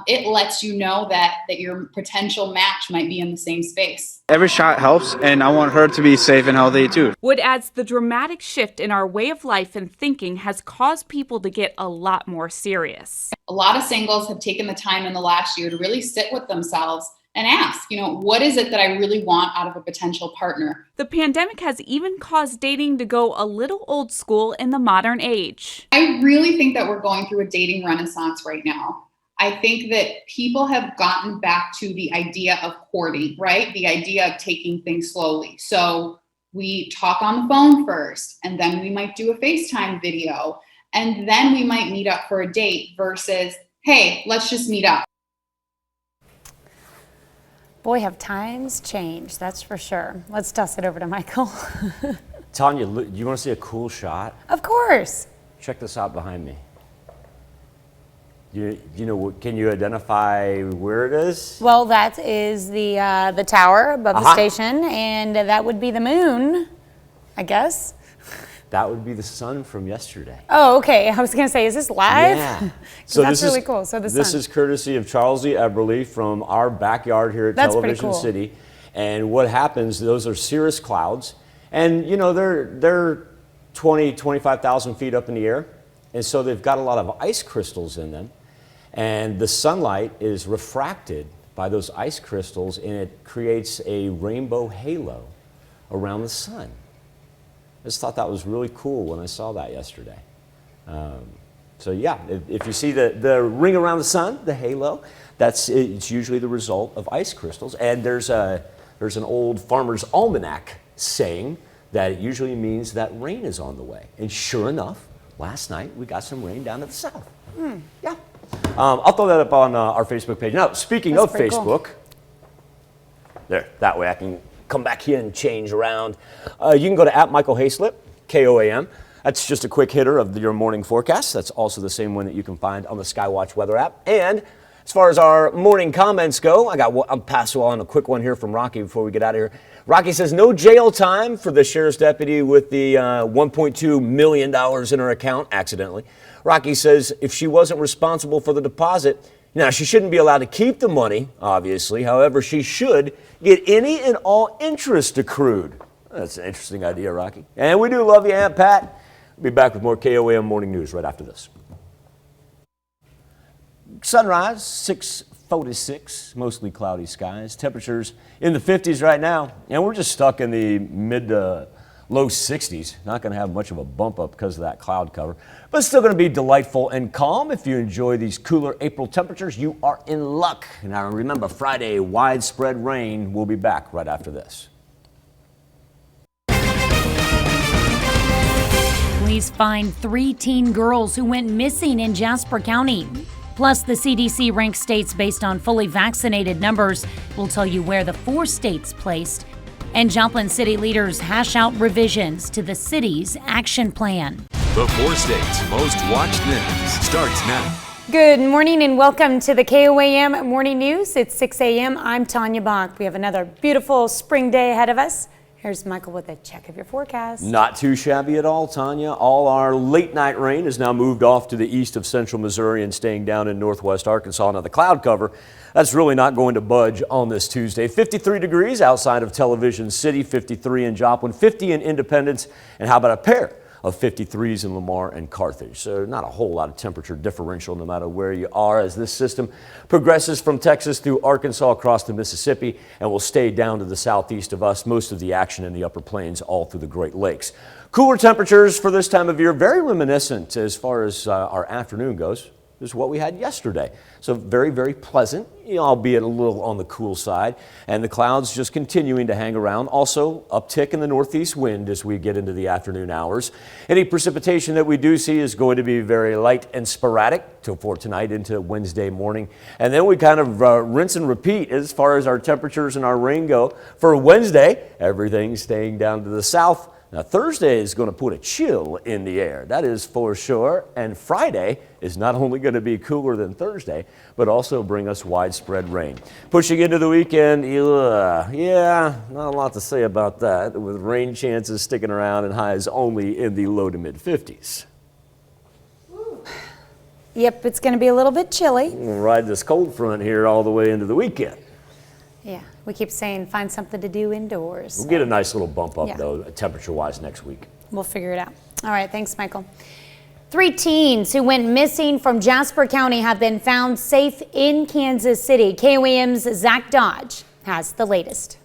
S6: it lets you know that your potential match might be in the same space.
S25: Every shot helps, and I want her to be safe and healthy too.
S8: Wood adds the dramatic shift in our way of life and thinking has caused people to get a lot more serious.
S6: A lot of singles have taken the time in the last year to really sit with themselves and ask, what is it that I really want out of a potential partner?
S8: The pandemic has even caused dating to go a little old school in the modern age.
S6: I really think that we're going through a dating renaissance right now. I think that people have gotten back to the idea of courting, right? The idea of taking things slowly. So we talk on the phone first, and then we might do a FaceTime video, and then we might meet up for a date versus, hey, let's just meet up.
S2: Boy, have times changed, that's for sure. Let's toss it over to Michael.
S3: Tanya, do you want to see a cool shot?
S2: Of course.
S3: Check this out behind me. Can you identify where it is?
S2: Well, that is the tower above the station, and that would be the moon, I guess.
S3: That would be the sun from yesterday.
S2: Oh, okay. I was going to say, is this live?
S3: Yeah.
S2: So that's really cool. So
S3: this is courtesy of Charles E. Eberly from our backyard here at Television City. And what happens, those are cirrus clouds. And, they're 20, 25,000 feet up in the air. And so they've got a lot of ice crystals in them. And the sunlight is refracted by those ice crystals, and it creates a rainbow halo around the sun. I just thought that was really cool when I saw that yesterday. So yeah, if you see the ring around the sun, the halo, it's usually the result of ice crystals. And there's an old farmer's almanac saying that it usually means that rain is on the way. And sure enough, last night we got some rain down to the south. Yeah. I'll throw that up on our Facebook page. Now, speaking of Facebook, there, that way I can come back here and change around. You can go to @MichaelHayslip, KOAM. That's just a quick hitter of your morning forecast. That's also the same one that you can find on the Skywatch weather app. And as far as our morning comments go, I'll pass on a quick one here from Rocky before we get out of here. Rocky says, no jail time for the sheriff's deputy with the $1.2 million in her account accidentally. Rocky says if she wasn't responsible for the deposit, now she shouldn't be allowed to keep the money, obviously. However, she should get any and all interest accrued. That's an interesting idea, Rocky. And we do love you, Aunt Pat. We'll be back with more KOAM morning news right after this. Sunrise, 6:46, mostly cloudy skies. Temperatures in the 50s right now, and we're just stuck in the mid to low 60s. Not going to have much of a bump up because of that cloud cover, but it's still going to be delightful and calm. If you enjoy these cooler April temperatures, you are in luck. Now remember, Friday, widespread rain. We'll be back right after this.
S2: Police find 3 teen girls who went missing in Jasper County. Plus, the CDC ranks states based on fully vaccinated numbers. We'll tell you where the 4 states placed. And Joplin city leaders hash out revisions to the city's action plan.
S1: The 4 states most watched news starts now.
S2: Good morning and welcome to the KOAM Morning News. It's 6 a.m. I'm Tanya Bach. We have another beautiful spring day ahead of us. Here's Michael with a check of your forecast.
S3: Not too shabby at all, Tanya. All our late night rain has now moved off to the east of central Missouri and staying down in northwest Arkansas. Now the cloud cover, that's really not going to budge on this Tuesday. 53 degrees outside of Television City, 53 in Joplin, 50 in Independence, and how about a pair of 53s in Lamar and Carthage. So not a whole lot of temperature differential no matter where you are as this system progresses from Texas through Arkansas across the Mississippi and will stay down to the southeast of us. Most of the action in the upper plains all through the Great Lakes. Cooler temperatures for this time of year, very reminiscent as far as our afternoon goes. Is what we had yesterday. So very, very pleasant, albeit a little on the cool side. And the clouds just continuing to hang around. Also, uptick in the northeast wind as we get into the afternoon hours. Any precipitation that we do see is going to be very light and sporadic for tonight into Wednesday morning. And then we kind of rinse and repeat as far as our temperatures and our rain go. For Wednesday, everything staying down to the south. Now, Thursday is going to put a chill in the air. That is for sure. And Friday is not only going to be cooler than Thursday, but also bring us widespread rain. Pushing into the weekend, yeah, not a lot to say about that, with rain chances sticking around and highs only in the low to mid 50s.
S2: Yep, it's going to be a little bit chilly.
S3: We'll ride this cold front here all the way into the weekend.
S2: Yeah, we keep saying find something to do indoors.
S3: We'll get a nice little bump up, though, temperature-wise next week.
S2: We'll figure it out. All right, thanks, Michael. 3 teens who went missing from Jasper County have been found safe in Kansas City. KOAM's Zach Dodge has the latest.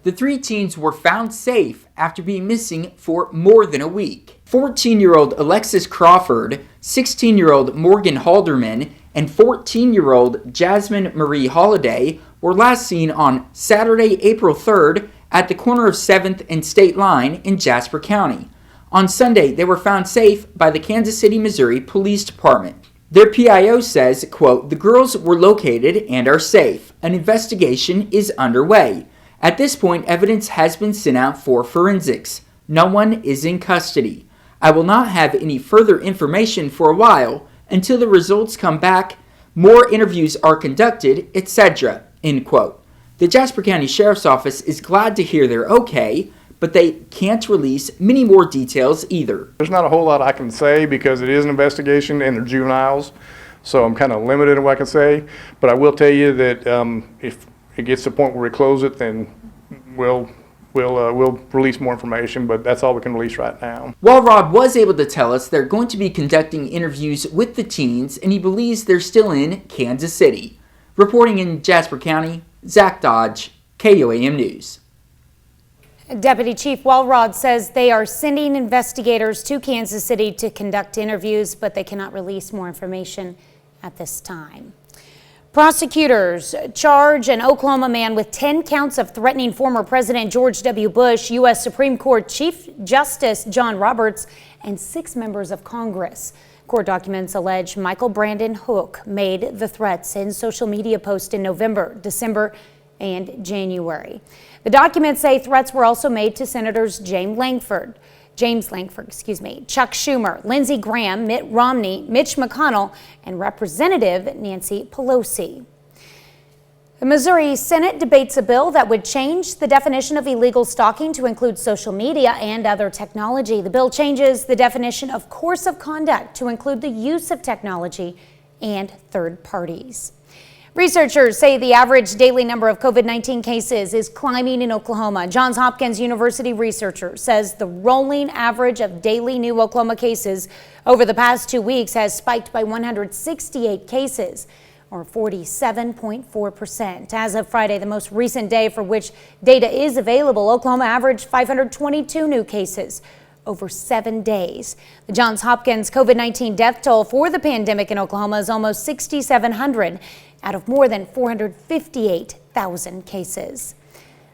S7: The 3 teens were found safe after being missing for more than a week. 14-year-old Alexis Crawford, 16-year-old Morgan Halderman, and 14-year-old Jasmine Marie Holliday were last seen on Saturday, April 3rd at the corner of 7th and State Line in Jasper County. On Sunday, they were found safe by the Kansas City, Missouri Police Department. Their PIO says, quote, "The girls were located and are safe. An investigation is underway. At this point, evidence has been sent out for forensics. No one is in custody. I will not have any further information for a while until the results come back, more interviews are conducted, etc." End quote. The Jasper County Sheriff's Office is glad to hear they're okay, but they can't release many more details either.
S9: There's not a whole lot I can say because it is an investigation and they're juveniles, so I'm kind of limited in what I can say. But I will tell you that if it gets to the point where we close it, then we'll release more information, but that's all we can release right now.
S7: While Rob was able to tell us they're going to be conducting interviews with the teens, and he believes they're still in Kansas City. Reporting in Jasper County, Zach Dodge, KOAM News.
S2: Deputy Chief Walrod says they are sending investigators to Kansas City to conduct interviews, but they cannot release more information at this time. Prosecutors charge an Oklahoma man with 10 counts of threatening former President George W. Bush, U.S. Supreme Court Chief Justice John Roberts, and 6 members of Congress. Court documents allege Michael Brandon Hook made the threats in social media posts in November, December, and January. The documents say threats were also made to Senators James Lankford, Chuck Schumer, Lindsey Graham, Mitt Romney, Mitch McConnell, and Representative Nancy Pelosi. The Missouri Senate debates a bill that would change the definition of illegal stalking to include social media and other technology. The bill changes the definition of course of conduct to include the use of technology and third parties. Researchers say the average daily number of COVID-19 cases is climbing in Oklahoma. Johns Hopkins University researcher says the rolling average of daily new Oklahoma cases over the past 2 weeks has spiked by 168 cases, or 47.4%. As of Friday, the most recent day for which data is available, Oklahoma averaged 522 new cases over 7 days. The Johns Hopkins COVID-19 death toll for the pandemic in Oklahoma is almost 6,700 out of more than 458,000 cases.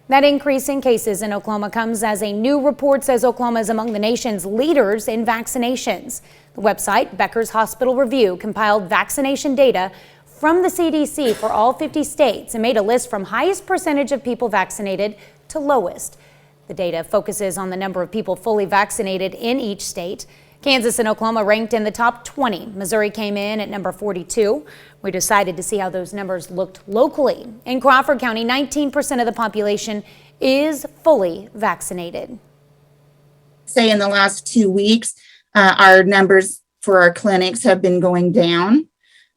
S2: That increase in cases in Oklahoma comes as a new report says Oklahoma is among the nation's leaders in vaccinations. The website, Becker's Hospital Review, compiled vaccination data from the CDC for all 50 states and made a list from highest percentage of people vaccinated to lowest. The data focuses on the number of people fully vaccinated in each state. Kansas and Oklahoma ranked in the top 20. Missouri came in at number 42. We decided to see how those numbers looked locally. In Crawford County, 19% of the population is fully vaccinated.
S4: Say in the last 2 weeks, our numbers for our clinics have been going down.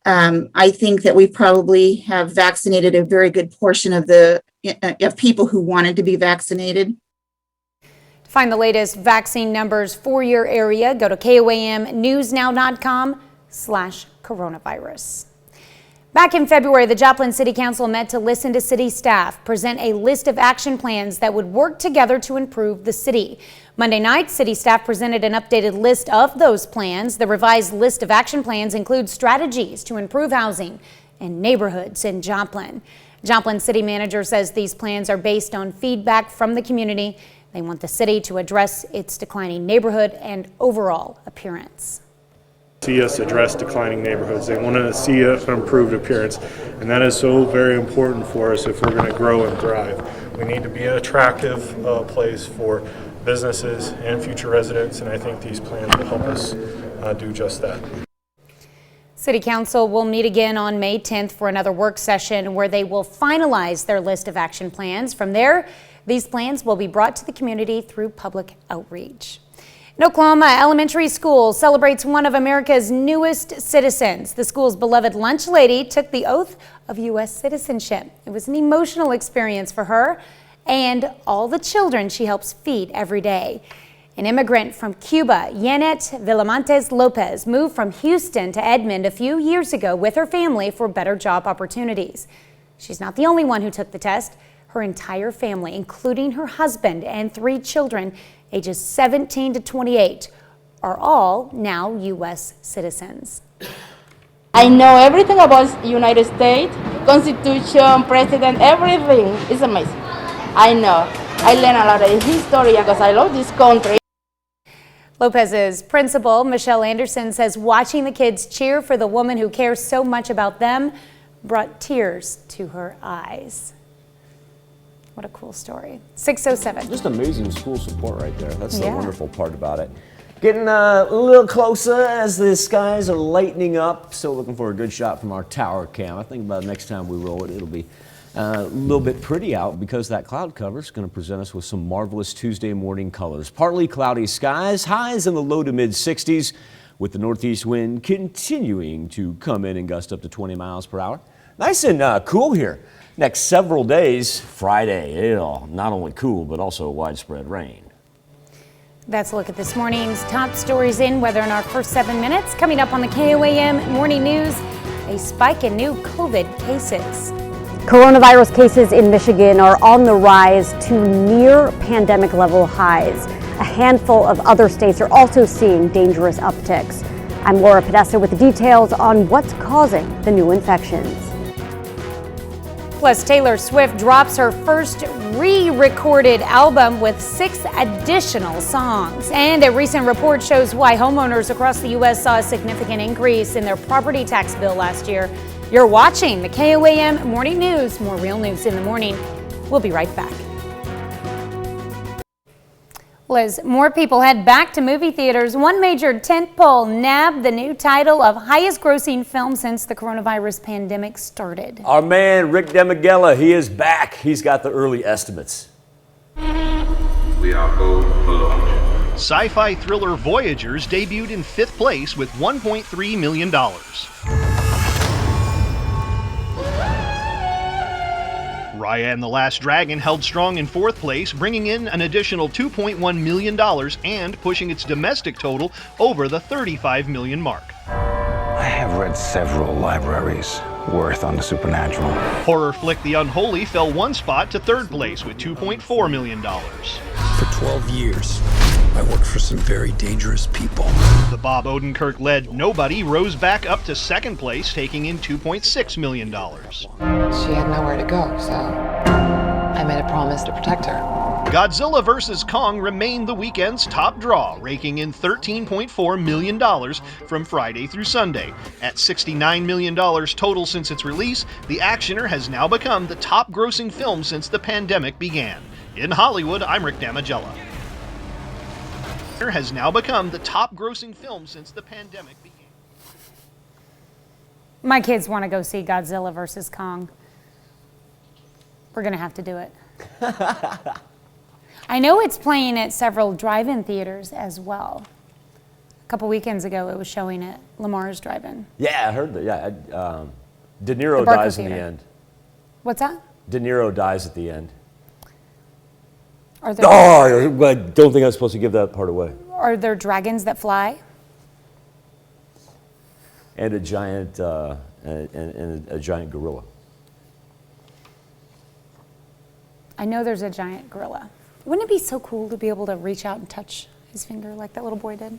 S4: I think that we probably have vaccinated a very good portion of people who wanted to be vaccinated.
S2: Find the latest vaccine numbers for your area. Go to KOAMnewsnow.com/coronavirus. Back in February, the Joplin City Council met to listen to city staff present a list of action plans that would work together to improve the city. Monday night, city staff presented an updated list of those plans. The revised list of action plans includes strategies to improve housing and neighborhoods in Joplin. Joplin City Manager says these plans are based on feedback from the community. They want the city to address its declining neighborhood and overall appearance.
S5: See us address declining neighborhoods. They want to see an improved appearance, and that is so very important for us if we're going to grow and thrive. We need to be an attractive place for businesses and future residents, and I think these plans will help us do just that.
S2: City Council will meet again on May 10th for another work session where they will finalize their list of action plans. From there, these plans will be brought to the community through public outreach. In Oklahoma, elementary school celebrates one of America's newest citizens. The school's beloved lunch lady took the oath of U.S. citizenship. It was an emotional experience for her and all the children she helps feed every day. An immigrant from Cuba, Yanet Villamontes Lopez, moved from Houston to Edmond a few years ago with her family for better job opportunities. She's not the only one who took the test. Her entire family, including her husband and 3 children, ages 17 to 28, are all now U.S. citizens.
S10: I know everything about United States, Constitution, President, everything. It's amazing. I know. I learn a lot of history because I love this country.
S2: Lopez's principal, Michelle Anderson, says watching the kids cheer for the woman who cares so much about them brought tears to her eyes. What a cool story. 6:07.
S3: Just amazing school support right there. That's the wonderful part about it. Getting a little closer as the skies are lightening up. Still looking for a good shot from our tower cam. I think about next time we roll it, it'll be a little bit pretty out because that cloud cover is going to present us with some marvelous Tuesday morning colors. Partly cloudy skies, highs in the low to mid 60s with the northeast wind continuing to come in and gust up to 20 miles per hour. Nice and cool here. Next several days, Friday, it'll not only cool, but also widespread rain.
S2: That's a look at this morning's top stories in weather in our first 7 minutes. Coming up on the KOAM Morning News, a spike in new COVID cases.
S11: Coronavirus cases in Michigan are on the rise to near pandemic level highs. A handful of other states are also seeing dangerous upticks. I'm Laura Podesta with the details on what's causing the new infections.
S2: Plus, Taylor Swift drops her first re-recorded album with 6 additional songs. And a recent report shows why homeowners across the U.S. saw a significant increase in their property tax bill last year. You're watching the KOAM Morning News. More real news in the morning. We'll be right back. Well, as more people head back to movie theaters, one major tentpole nabbed the new title of highest grossing film since the coronavirus pandemic started.
S3: Our man Rick DeMiguela, he is back. He's got the early estimates.
S12: We are both below. Sci-fi thriller Voyagers debuted in 5th place with $1.3 million. Raya and the Last Dragon held strong in 4th place, bringing in an additional $2.1 million and pushing its domestic total over the $35 million mark.
S15: I have read several libraries worth on the supernatural.
S12: Horror flick The Unholy fell 1 spot to 3rd place with $2.4 million.
S16: For 12 years, I worked for some very dangerous people.
S12: The Bob Odenkirk-led Nobody rose back up to 2nd place, taking in $2.6 million.
S17: She had nowhere to go, so I made a promise to protect her.
S12: Godzilla vs. Kong remained the weekend's top draw, raking in $13.4 million from Friday through Sunday. At $69 million total since its release, the actioner has now become the top-grossing film since the pandemic began. In Hollywood, I'm Rick Damigella. Has now become the top-grossing film since the pandemic began.
S2: My kids want to go see Godzilla vs. Kong. We're going to have to do it. I know it's playing at several drive-in theaters as well. A couple weekends ago, it was showing at Lamar's Drive-In.
S3: Yeah, I heard that. Yeah, De Niro dies in the end.
S2: What's that?
S3: De Niro dies at the end.
S2: Are there,
S3: I don't think I was supposed to give that part away.
S2: Are there dragons that fly?
S3: And a giant, and a giant gorilla.
S2: I know there's a giant gorilla. Wouldn't it be so cool to be able to reach out and touch his finger like that little boy did?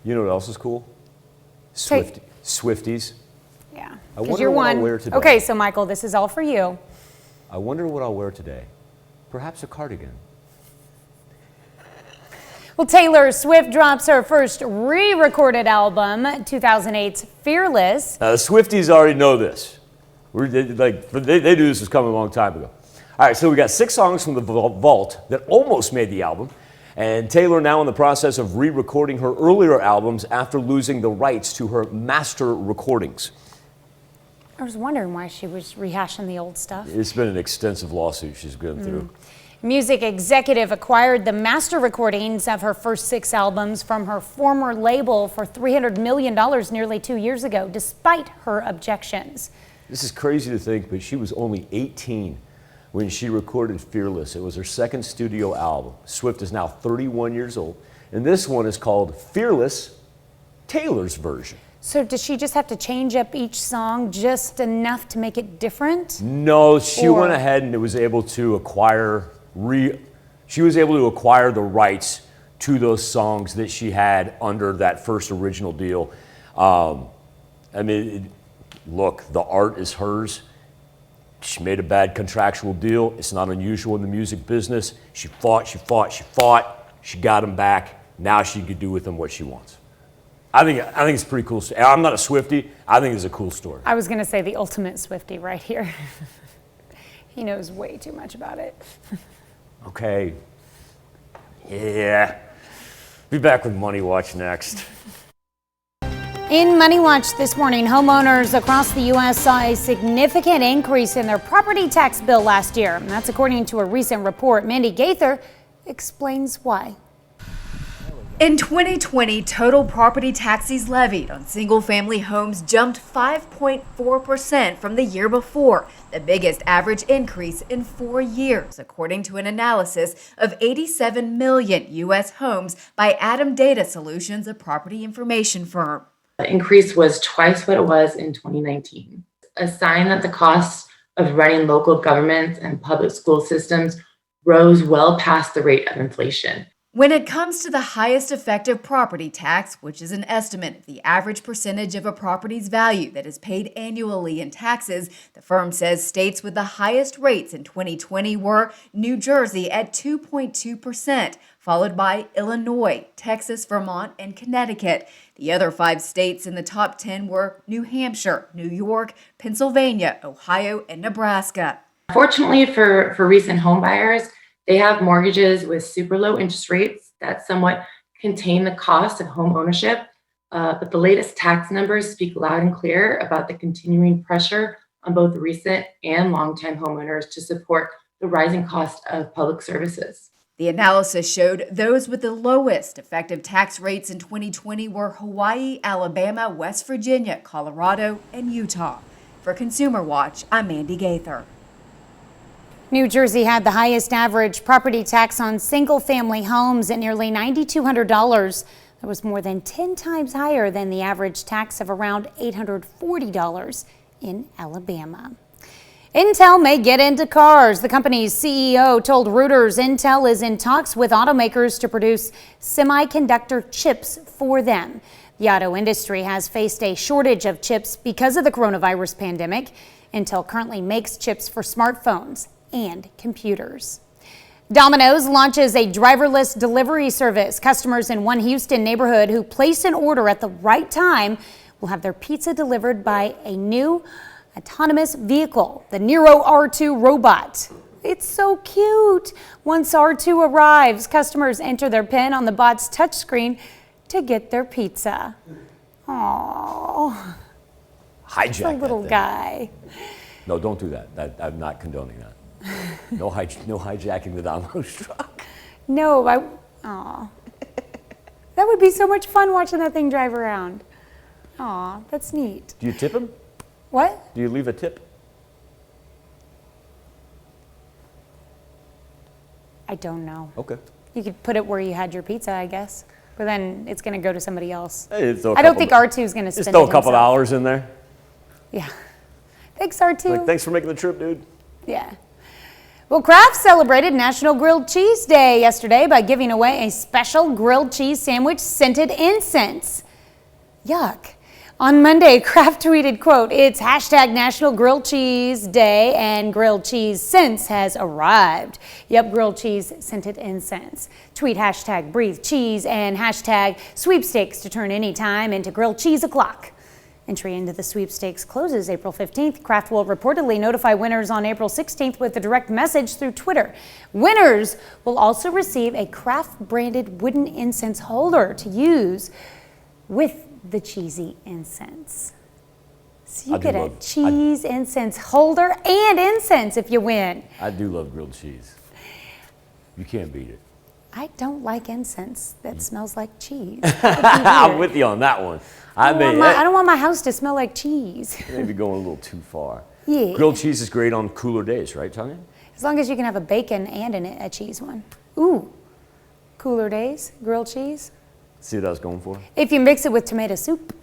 S3: You know what else is cool? Swifties.
S2: Yeah.
S3: I wonder
S2: you're
S3: what
S2: one.
S3: I'll wear today.
S2: Okay, so Michael, this is all for you.
S3: I wonder what I'll wear today. Perhaps a cardigan.
S2: Well, Taylor Swift drops her first re-recorded album, 2008's Fearless.
S3: The Swifties already know this. They knew this was coming a long time ago. All right, so we got 6 songs from the vault that almost made the album. And Taylor now in the process of re-recording her earlier albums after losing the rights to her master recordings.
S2: I was wondering why she was rehashing the old stuff.
S3: It's been an extensive lawsuit she's gone through.
S2: Music executive acquired the master recordings of her first 6 albums from her former label for $300 million nearly 2 years ago, despite her objections.
S3: This is crazy to think, but she was only 18 when she recorded Fearless. It was her second studio album. Swift is now 31 years old, and this one is called Fearless, Taylor's version.
S2: So does she just have to change up each song just enough to make it different?
S3: No, she went ahead and was able to acquire the rights to those songs that she had under that first original deal. Look, the art is hers. She made a bad contractual deal. It's not unusual in the music business. She fought. She got him back. Now she could do with him what she wants. I think it's pretty cool. I'm not a Swiftie. I think it's a cool story.
S2: I was going to say the ultimate Swiftie right here. He knows way too much about it.
S3: Okay. Yeah. Be back with Money Watch next.
S2: In Money Watch this morning, homeowners across the U.S. saw a significant increase in their property tax bill last year. And that's according to a recent report. Mandy Gaither explains why.
S26: In 2020, total property taxes levied on single-family homes jumped 5.4% from the year before, the biggest average increase in 4 years, according to an analysis of 87 million U.S. homes by ATTOM Data Solutions, a property information firm.
S27: The increase was twice what it was in 2019, a sign that the cost
S14: of running local governments and public school systems rose well past the rate of inflation.
S26: When it comes to the highest effective property tax, which is an estimate of the average percentage of a property's value that is paid annually in taxes, the firm says states with the highest rates in 2020 were New Jersey at 2.2%, followed by Illinois, Texas, Vermont, and Connecticut. The other 5 states in the top 10 were New Hampshire, New York, Pennsylvania, Ohio, and Nebraska.
S14: Fortunately for recent home buyers, they have mortgages with super low interest rates that somewhat contain the cost of home ownership. But the latest tax numbers speak loud and clear about the continuing pressure on both recent and longtime homeowners to support the rising cost of public services.
S26: The analysis showed those with the lowest effective tax rates in 2020 were Hawaii, Alabama, West Virginia, Colorado, and Utah. For Consumer Watch, I'm Mandy Gaither.
S2: New Jersey had the highest average property tax on single-family homes at nearly $9,200. That was more than 10 times higher than the average tax of around $840 in Alabama. Intel may get into cars. The company's CEO told Reuters Intel is in talks with automakers to produce semiconductor chips for them. The auto industry has faced a shortage of chips because of the coronavirus pandemic. Intel currently makes chips for smartphones and computers. Domino's launches a driverless delivery service. Customers in one Houston neighborhood who place an order at the right time will have their pizza delivered by a new autonomous vehicle, the Nero R2 robot. It's so cute. Once R2 arrives, customers enter their PIN on the bot's touchscreen to get their pizza. Aww.
S3: Hijack
S2: a little guy.
S3: No, don't do that. I'm not condoning that. No hijacking the Domino's truck.
S2: No, aw. That would be so much fun watching that thing drive around. Aw, that's neat.
S3: Do you tip him?
S2: What?
S3: Do you leave a tip?
S2: I don't know.
S3: Okay.
S2: You could put it where you had your pizza, I guess. But then it's going to go to somebody else.
S3: Hey,
S2: I don't think R2 is going to spend it.
S3: Just throw a couple dollars in there.
S2: Yeah. Thanks, R2.
S3: Like, thanks for making the trip, dude.
S2: Yeah. Well, Kraft celebrated National Grilled Cheese Day yesterday by giving away a special grilled cheese sandwich scented incense. Yuck. On Monday, Kraft tweeted, quote, "It's hashtag National Grilled Cheese Day and grilled cheese scents has arrived." Yep, grilled cheese scented incense. Tweet hashtag breathe cheese and hashtag sweepstakes to turn any time into grilled cheese o'clock. Entry into the sweepstakes closes April 15th. Kraft will reportedly notify winners on April 16th with a direct message through Twitter. Winners will also receive a Kraft branded wooden incense holder to use with the cheesy incense. So you get a cheese incense holder and incense if you win.
S3: I do love grilled cheese. You can't beat it.
S2: I don't like incense that smells like cheese.
S3: I'm with you on that one. I
S2: don't want my house to smell like cheese.
S3: Maybe going a little too far.
S2: Yeah.
S3: Grilled cheese is great on cooler days, right, Tanya?
S2: As long as you can have a bacon and a cheese one. Ooh, cooler days, grilled cheese.
S3: See what I was going for?
S2: If you mix it with tomato soup.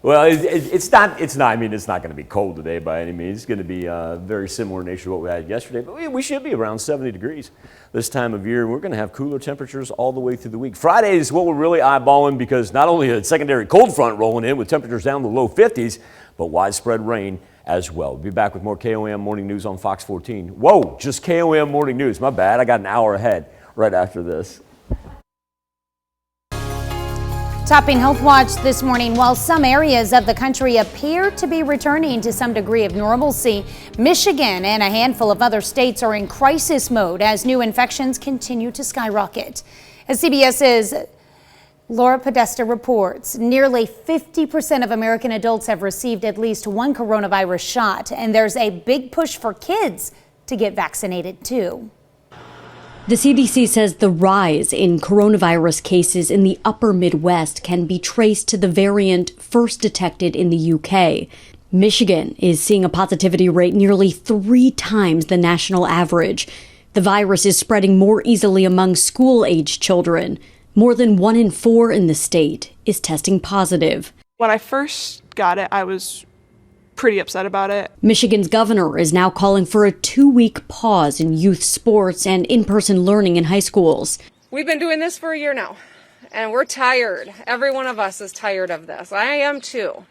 S3: Well, it's not. I mean, it's not going to be cold today by any means. It's going to be very similar in nature to what we had yesterday. But we should be around 70 degrees this time of year. We're going to have cooler temperatures all the way through the week. Friday is what we're really eyeballing because not only a secondary cold front rolling in with temperatures down to the low 50s, but widespread rain as well. We'll be back with more KOAM Morning News on Fox 14. Whoa, just KOAM Morning News. My bad. I got an hour ahead right after this.
S2: Topping Health Watch this morning, while some areas of the country appear to be returning to some degree of normalcy, Michigan and a handful of other states are in crisis mode as new infections continue to skyrocket. As CBS's Laura Podesta reports, nearly 50% of American adults have received at least one coronavirus shot, and there's a big push for kids to get vaccinated too.
S11: The CDC says the rise in coronavirus cases in the upper Midwest can be traced to the variant first detected in the UK. Michigan is seeing a positivity rate nearly 3 times the national average. The virus is spreading more easily among school-age children. More than 1 in 4 in the state is testing positive.
S18: When I first got it, I was
S13: pretty upset about it.
S11: Michigan's governor is now calling for a 2-week pause in youth sports and in-person learning in high schools.
S18: We've been doing this for a year now, and we're tired. Every one of us is tired of this. I am too.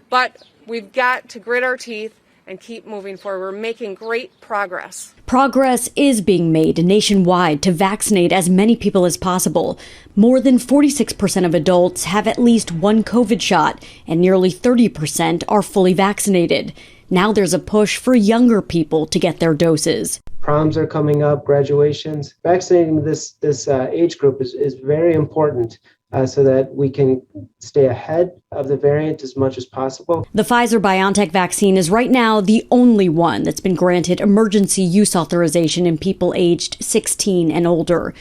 S18: But we've got to grit our teeth and keep moving forward. We're making great progress.
S11: Progress is being made nationwide to vaccinate as many people as possible. More than 46% of adults have at least one COVID shot, and nearly 30% are fully vaccinated. Now there's a push for younger people to get their doses.
S19: Proms are coming up, graduations. Vaccinating this age group is very important so that we can stay ahead of the variant as much as possible.
S11: The Pfizer-BioNTech vaccine is right now the only one that's been granted emergency use authorization in people aged 16 and older.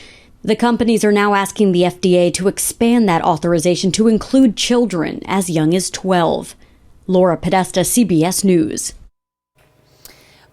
S11: The companies are now asking the FDA to expand that authorization to include children as young as 12. Laura Podesta, CBS News.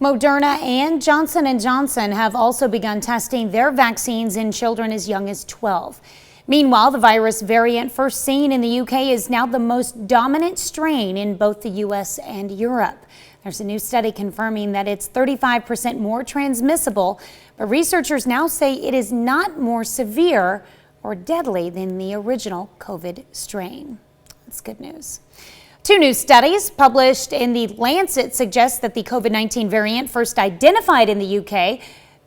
S2: Moderna and Johnson & Johnson have also begun testing their vaccines in children as young as 12. Meanwhile, the virus variant first seen in the UK is now the most dominant strain in both the US and Europe. There's a new study confirming that it's 35% more transmissible, but researchers now say it is not more severe or deadly than the original COVID strain. That's good news. Two new studies published in The Lancet suggest that the COVID-19 variant first identified in the UK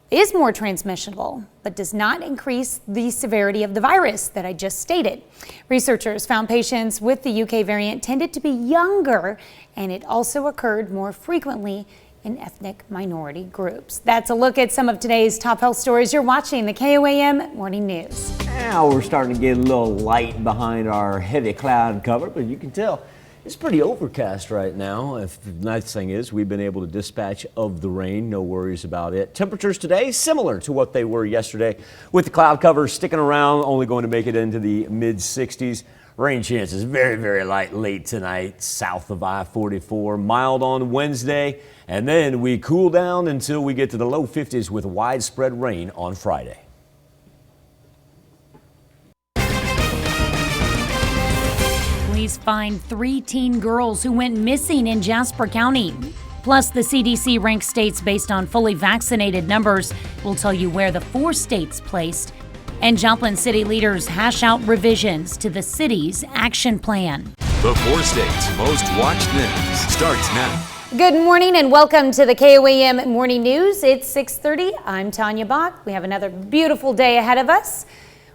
S2: is more transmissible, but does not increase the severity of the virus that I just stated. Researchers found patients with the UK variant tended to be younger, and it also occurred more frequently in ethnic minority groups. That's a look at some of today's top health stories. You're watching the KOAM Morning News.
S3: Now we're starting to get a little light behind our heavy cloud cover, but you can tell it's pretty overcast right now. The nice thing is we've been able to dispatch of the rain, no worries about it. Temperatures today similar to what they were yesterday, with the cloud cover sticking around, only going to make it into the mid-60s. Rain chances very, very light late tonight, south of I-44, mild on Wednesday, and then we cool down until we get to the low 50s with widespread rain on Friday.
S2: Police find 3 teen girls who went missing in Jasper County. Plus, the CDC ranks states based on fully vaccinated numbers. We'll tell you where the 4 states placed. And Joplin city leaders hash out revisions to the city's action plan.
S1: The 4 states most watched news starts now.
S2: Good morning and welcome to the KOAM Morning News. It's 6:30. I'm Tanya Bach. We have another beautiful day ahead of us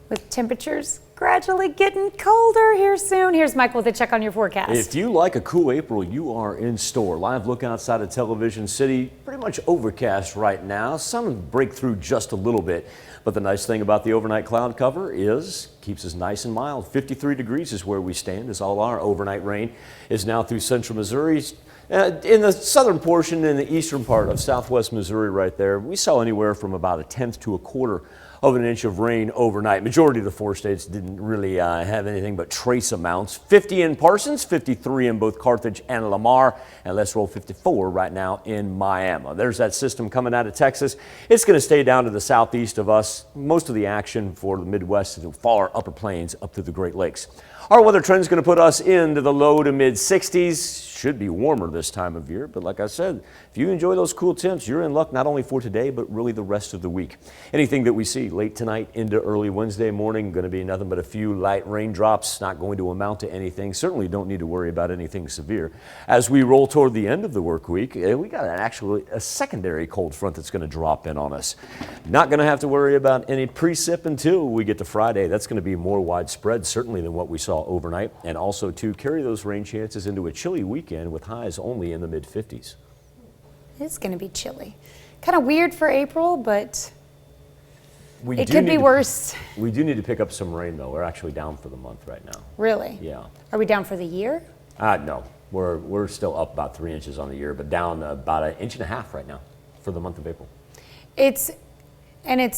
S2: with temperatures gradually getting colder here soon. Here's Michael with a check on your forecast.
S3: If you like a cool April, you are in store. Live look outside of Television City, pretty much overcast right now. Sun break through just a little bit, but the nice thing about the overnight cloud cover is keeps us nice and mild. 53 degrees is where we stand, as all our overnight rain is now through central Missouri. In the southern portion, in the eastern part of southwest Missouri right there, we saw anywhere from about 1/10 to 1/4 of an inch of rain overnight. Majority of the 4 states didn't really have anything but trace amounts. 50 in Parsons, 53 in both Carthage and Lamar, and let's roll 54 right now in Miami. There's that system coming out of Texas. It's going to stay down to the southeast of us. Most of the action for the Midwest and the far upper plains up to the Great Lakes. Our weather trend is going to put us into the low to mid 60s. Should be warmer this time of year, but like I said, if you enjoy those cool temps, you're in luck not only for today, but really the rest of the week. Anything that we see late tonight into early Wednesday morning, going to be nothing but a few light raindrops, not going to amount to anything. Certainly don't need to worry about anything severe. As we roll toward the end of the work week, we got a secondary cold front that's going to drop in on us. Not going to have to worry about any precip until we get to Friday. That's going to be more widespread, certainly, than what we saw overnight, and also to carry those rain chances into a chilly weekend with highs only in the mid-50s.
S2: It's going to be chilly. Kind of weird for April, but it
S3: do
S2: could be worse.
S3: We do need to pick up some rain, though. We're actually down for the month right now.
S2: Really?
S3: Yeah.
S2: Are we down for the year?
S3: No. We're still up about 3 inches on the year, but down about 1.5 inches right now for the month of April.
S2: It's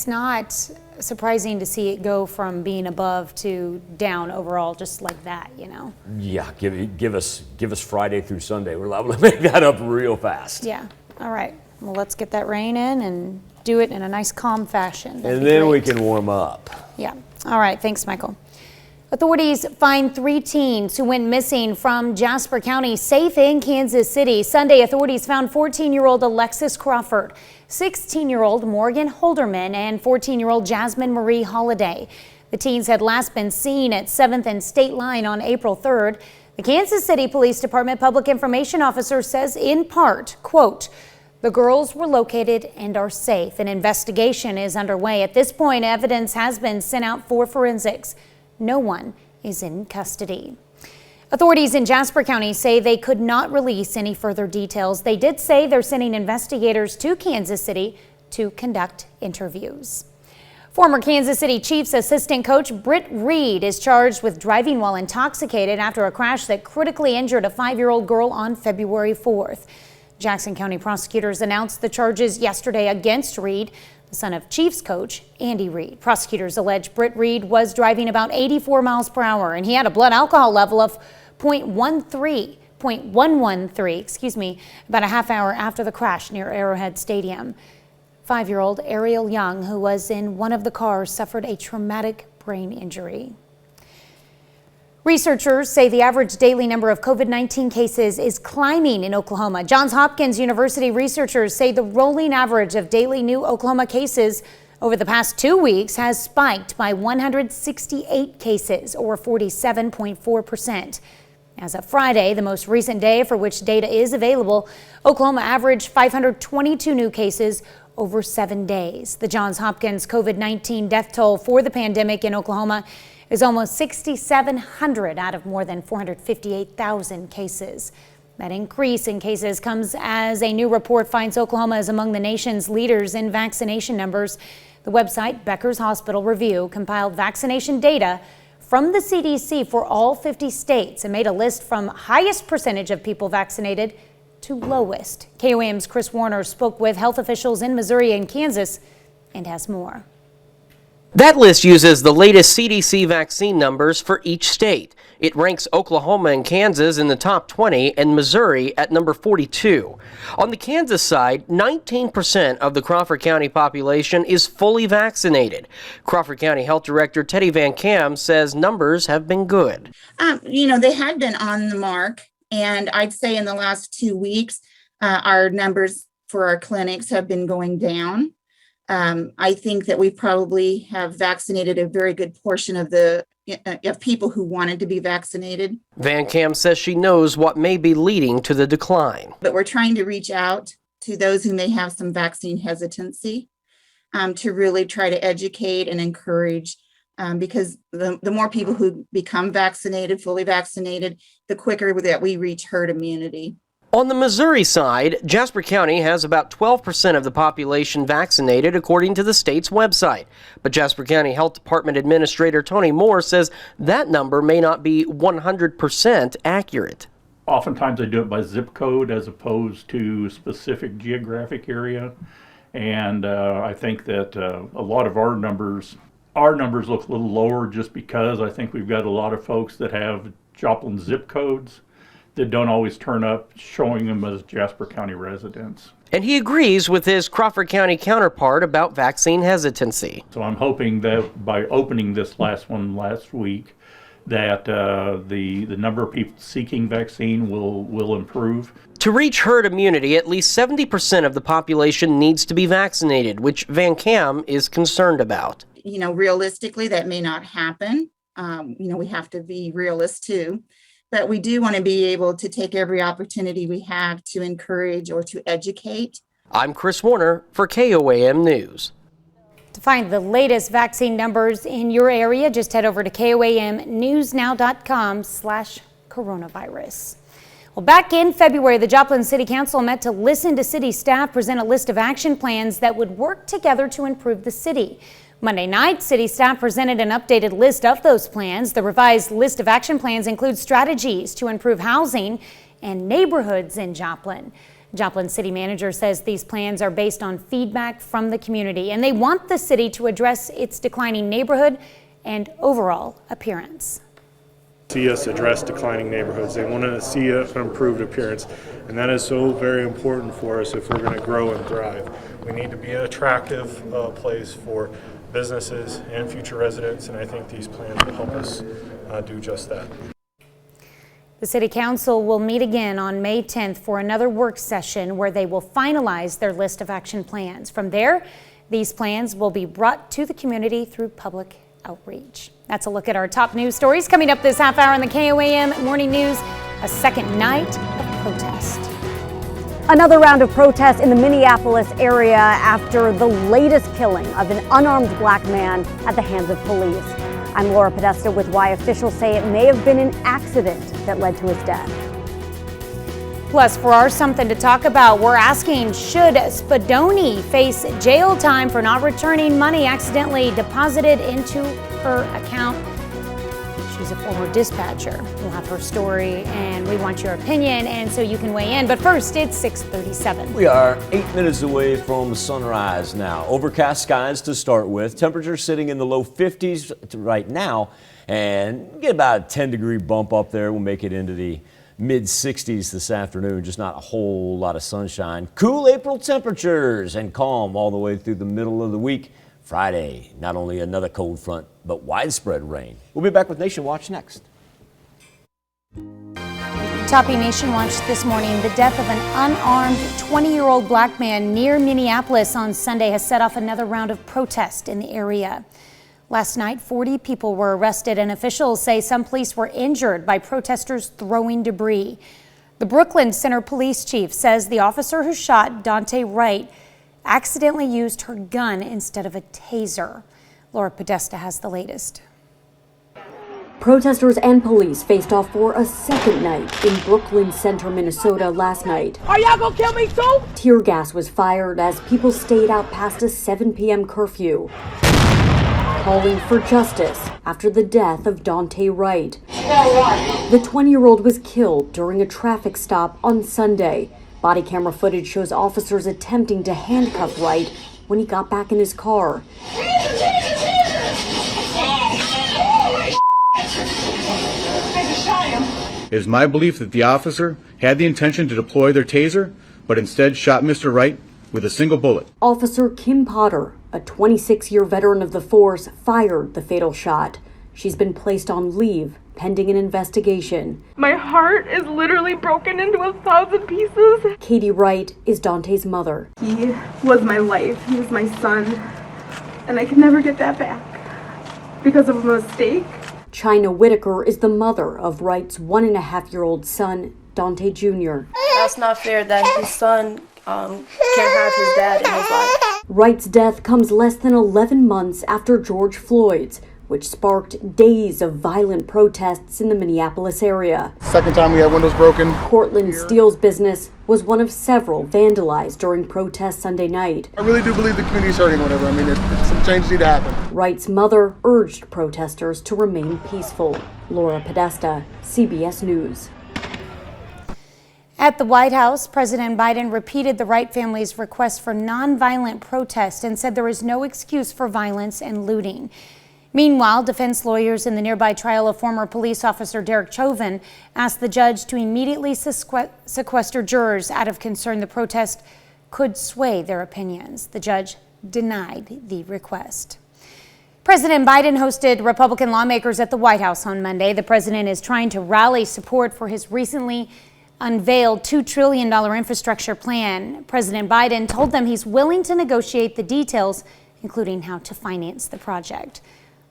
S2: not surprising to see it go from being above to down overall, just like that, you know?
S3: Yeah, give us Friday through Sunday. We're liable to make that up real fast.
S2: Yeah. All right. Well, let's get that rain in and do it in a nice, calm fashion.
S3: And then we can warm up.
S2: Yeah. All right. Thanks, Michael. Authorities find 3 teens who went missing from Jasper County safe in Kansas City. Sunday, authorities found 14-year-old Alexis Crawford, 16-year-old Morgan Holderman, and 14-year-old Jasmine Marie Holliday. The teens had last been seen at 7th and State Line on April 3rd. The Kansas City Police Department Public Information Officer says in part, quote, "The girls were located and are safe. An investigation is underway. At this point, evidence has been sent out for forensics. No one is in custody." Authorities in Jasper County say they could not release any further details. They did say they're sending investigators to Kansas City to conduct interviews. Former Kansas City Chiefs assistant coach Britt Reed is charged with driving while intoxicated after a crash that critically injured a 5-year-old girl on February 4th. Jackson County prosecutors announced the charges yesterday against Reed, the son of Chiefs coach Andy Reed. Prosecutors allege Britt Reed was driving about 84 miles per hour and he had a blood alcohol level of 0.113, about a half hour after the crash near Arrowhead Stadium. 5-year-old Ariel Young, who was in one of the cars, suffered a traumatic brain injury. Researchers say the average daily number of COVID-19 cases is climbing in Oklahoma. Johns Hopkins University researchers say the rolling average of daily new Oklahoma cases over the past 2 weeks has spiked by 168 cases, or 47.4%. As of Friday, the most recent day for which data is available, Oklahoma averaged 522 new cases over 7 days. The Johns Hopkins COVID-19 death toll for the pandemic in Oklahoma is almost 6,700 out of more than 458,000 cases. That increase in cases comes as a new report finds Oklahoma is among the nation's leaders in vaccination numbers. The website Becker's Hospital Review compiled vaccination data from the CDC for all 50 states and made a list from highest percentage of people vaccinated to lowest. KOAM's Chris Warner spoke with health officials in Missouri and Kansas and has more.
S13: That list uses the latest CDC vaccine numbers for each state. It ranks Oklahoma and Kansas in the top 20 and Missouri at number 42. On the Kansas side, 19% of the Crawford County population is fully vaccinated. Crawford County Health Director Teddy Van Kam says numbers have been good.
S4: They had been on the mark, and I'd say in the last 2 weeks, our numbers for our clinics have been going down. I think that we probably have vaccinated a very good portion of people who wanted to be vaccinated.
S13: Van Kam says she knows what may be leading to the decline.
S4: But we're trying to reach out to those who may have some vaccine hesitancy to really try to educate and encourage, because the more people who become vaccinated, fully vaccinated, the quicker that we reach herd immunity.
S13: On the Missouri side, Jasper County has about 12% of the population vaccinated according to the state's website. But Jasper County Health Department Administrator Tony Moore says that number may not be 100% accurate.
S20: Oftentimes they do it by zip code as opposed to specific geographic area. And I think that a lot of our numbers look a little lower just because I think we've got a lot of folks that have Joplin zip codes that don't always turn up showing them as Jasper County residents.
S13: And he agrees with his Crawford County counterpart about vaccine hesitancy.
S20: So I'm hoping that by opening this last week, that the number of people seeking vaccine will improve.
S13: To reach herd immunity, at least 70% of the population needs to be vaccinated, which Van Kam is concerned about.
S4: Realistically, that may not happen. We have to be realists too. But we do want to be able to take every opportunity we have to encourage or to educate.
S13: I'm Chris Warner for KOAM News.
S2: To find the latest vaccine numbers in your area, just head over to KOAMnewsnow.com/coronavirus. Well, back in February, the Joplin City Council met to listen to city staff present a list of action plans that would work together to improve the city. Monday night, city staff presented an updated list of those plans. The revised list of action plans includes strategies to improve housing and neighborhoods in Joplin. Joplin city manager says these plans are based on feedback from the community, and they want the city to address its declining neighborhood and overall appearance.
S5: See us address declining neighborhoods. They want to see an improved appearance, and that is so very important for us if we're going to grow and thrive. We need to be an attractive place for businesses and future residents, and I think these plans will help us do just that.
S2: The City Council will meet again on May 10th for another work session where they will finalize their list of action plans. From there, these plans will be brought to the community through public outreach. That's a look at our top news stories coming up this half hour on the KOAM Morning News. A second night of protest.
S11: Another round of protests in the Minneapolis area after the latest killing of an unarmed black man at the hands of police. I'm Laura Podesta with why officials say it may have been an accident that led to his death.
S2: Plus, for our Something to Talk About, we're asking, should Spadoni face jail time for not returning money accidentally deposited into her account? She's a former dispatcher. We'll have her story, and we want your opinion, and so you can weigh in. But first, it's 6:37.
S3: We are 8 minutes away from sunrise now. Overcast skies to start with. Temperatures sitting in the low 50s right now, and get about a 10-degree bump up there. We'll make it into the mid-60s this afternoon. Just not a whole lot of sunshine. Cool April temperatures and calm all the way through the middle of the week. Friday, not only another cold front, but widespread rain. We'll be back with Nation Watch next.
S2: Topping Nation Watch this morning, the death of an unarmed 20-year-old black man near Minneapolis on Sunday has set off another round of protest in the area. Last night, 40 people were arrested, and officials say some police were injured by protesters throwing debris. The Brooklyn Center police chief says the officer who shot Dante Wright accidentally used her gun instead of a taser. Laura Podesta has the latest.
S11: Protesters and police faced off for a second night in Brooklyn Center, Minnesota last night.
S8: Are y'all gonna kill me too?
S11: Tear gas was fired as people stayed out past a 7 p.m. curfew, calling for justice after the death of Dante Wright. The 20-year-old was killed during a traffic stop on Sunday. Body camera footage shows officers attempting to handcuff Wright when he got back in his car.
S21: It is my belief that the officer had the intention to deploy their taser, but instead shot Mr. Wright with a single bullet.
S11: Officer Kim Potter, a 26-year veteran of the force, fired the fatal shot. She's been placed on leave pending an investigation.
S8: My heart is literally broken into 1,000 pieces.
S11: Katie Wright is Dante's mother.
S8: He was my life. He was my son. And I can never get that back because of a mistake.
S11: China Whitaker is the mother of Wright's 1.5-year-old son, Dante Jr.
S22: That's not fair that his son can't have his dad in his life.
S11: Wright's death comes less than 11 months after George Floyd's, which sparked days of violent protests in the Minneapolis area.
S9: Second time we had windows broken.
S11: Cortland Steele's business was one of several vandalized during protests Sunday night.
S9: I really do believe the community's hurting, whatever. I mean, some changes need to happen.
S11: Wright's mother urged protesters to remain peaceful. Laura Podesta, CBS News.
S2: At the White House, President Biden repeated the Wright family's request for nonviolent protest and said there is no excuse for violence and looting. Meanwhile, defense lawyers in the nearby trial of former police officer Derek Chauvin asked the judge to immediately sequester jurors out of concern the protest could sway their opinions. The judge denied the request. President Biden hosted Republican lawmakers at the White House on Monday. The president is trying to rally support for his recently unveiled $2 trillion infrastructure plan. President Biden told them he's willing to negotiate the details, including how to finance the project.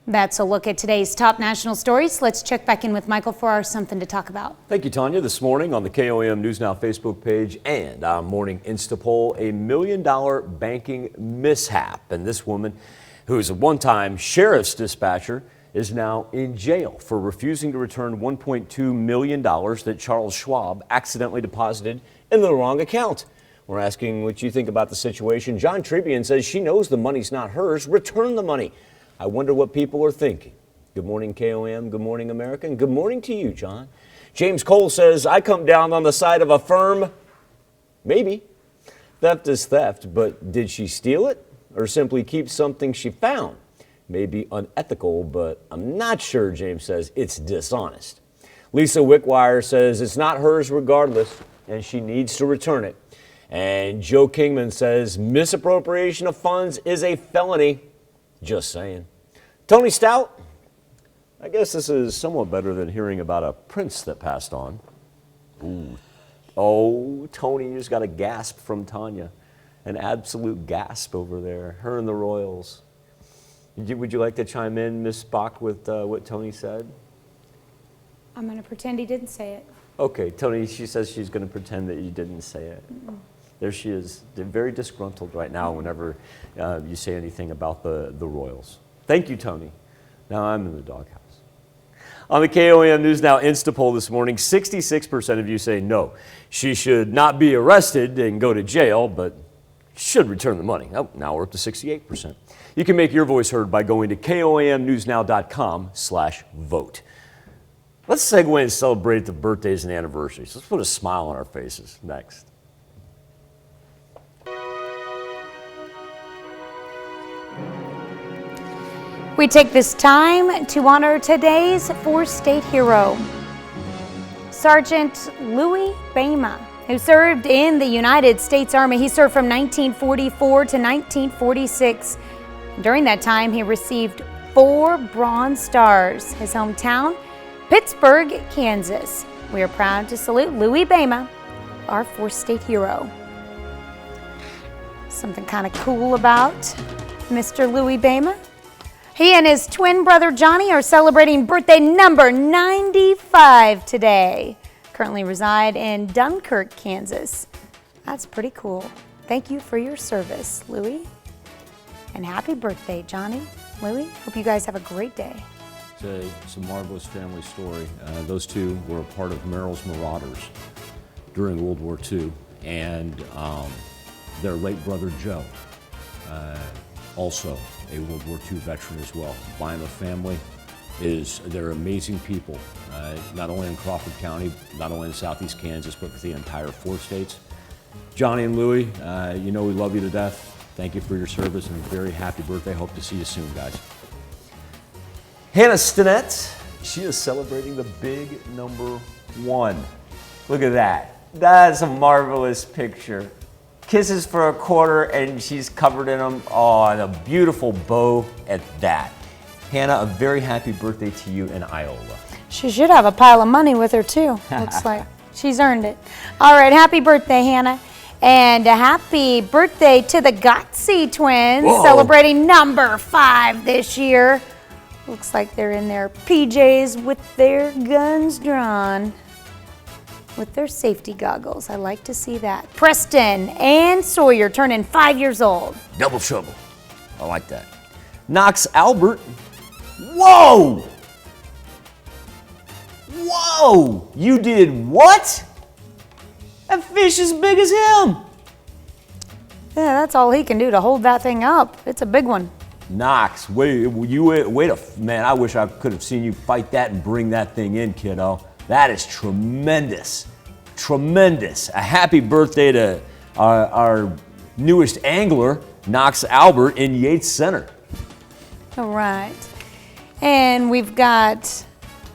S2: That's a look at today's top national stories. Let's check back in with Michael for our Something to Talk About.
S3: Thank you, Tanya. This morning on the KOAM News Now Facebook page and our morning Insta poll, $1 million banking mishap. And this woman, who is a one-time sheriff's dispatcher, is now in jail for refusing to return $1.2 million that Charles Schwab accidentally deposited in the wrong account. We're asking what you think about the situation. John Trebian says she knows the money's not hers. Return the money. I wonder what people are thinking. Good morning, KOM. Good morning, America. And good morning to you, John. James Cole says, I come down on the side of a firm. Maybe. Theft is theft, but did she steal it or simply keep something she found? Maybe unethical, but I'm not sure, James says. It's dishonest. Lisa Wickwire says it's not hers regardless, and she needs to return it. And Joe Kingman says misappropriation of funds is a felony. Just saying. Tony Stout, I guess this is somewhat better than hearing about a prince that passed on. Ooh. Oh, Tony, you just got a gasp from Tanya. An absolute gasp over there. Her and the Royals. Would you like to chime in, Miss Bach, with what Tony said?
S2: I'm going to pretend he didn't say it.
S3: Okay, Tony, she says she's going to pretend that you didn't say it. There she is, very disgruntled right now whenever you say anything about the Royals. Thank you, Tony. Now I'm in the doghouse. On the KOAM News Now Insta poll this morning, 66% of you say no. She should not be arrested and go to jail, but should return the money. Oh, now we're up to 68%. You can make your voice heard by going to KOAMnewsnow.com/vote. Let's segue and celebrate the birthdays and anniversaries. Let's put a smile on our faces next.
S2: We take this time to honor today's four-state hero, Sergeant Louis Bama, who served in the United States Army. He served from 1944 to 1946. During that time, he received 4 Bronze Stars. His hometown, Pittsburgh, Kansas. We are proud to salute Louis Bama, our four-state hero. Something kind of cool about Mr. Louis Bama. He and his twin brother Johnny are celebrating birthday number 95 today. Currently reside in Dunkirk, Kansas. That's pretty cool. Thank you for your service, Louis. And happy birthday, Johnny. Louis, hope you guys have a great day.
S3: It's a marvelous family story. Those two were a part of Merrill's Marauders during World War II, and their late brother Joe, also a World War II veteran as well. Bima family they're amazing people, not only in Crawford County, not only in southeast Kansas, but for the entire 4 states. Johnny and Louie, you know we love you to death. Thank you for your service and a very happy birthday. Hope to see you soon, guys. Hannah Stinnett, she is celebrating the big number 1. Look at that. That's a marvelous picture. Kisses for a quarter and she's covered in them. Oh, and a beautiful bow at that. Hannah, a very happy birthday to you in Iowa.
S2: She should have a pile of money with her too. Looks like she's earned it. All right, happy birthday, Hannah. And a happy birthday to the Gotsey twins, celebrating number 5 this year. Looks like they're in their PJs with their guns drawn, with their safety goggles. I like to see that. Preston and Sawyer turning 5 years old.
S3: Double trouble. I like that. Knox Albert. Whoa! Whoa! You did what? That fish is as big as him.
S2: Yeah, that's all he can do to hold that thing up. It's a big one.
S3: Knox, man, I wish I could have seen you fight that and bring that thing in, kiddo. That is tremendous. Tremendous. A happy birthday to our newest angler, Knox Albert in Yates Center.
S2: All right. And we've got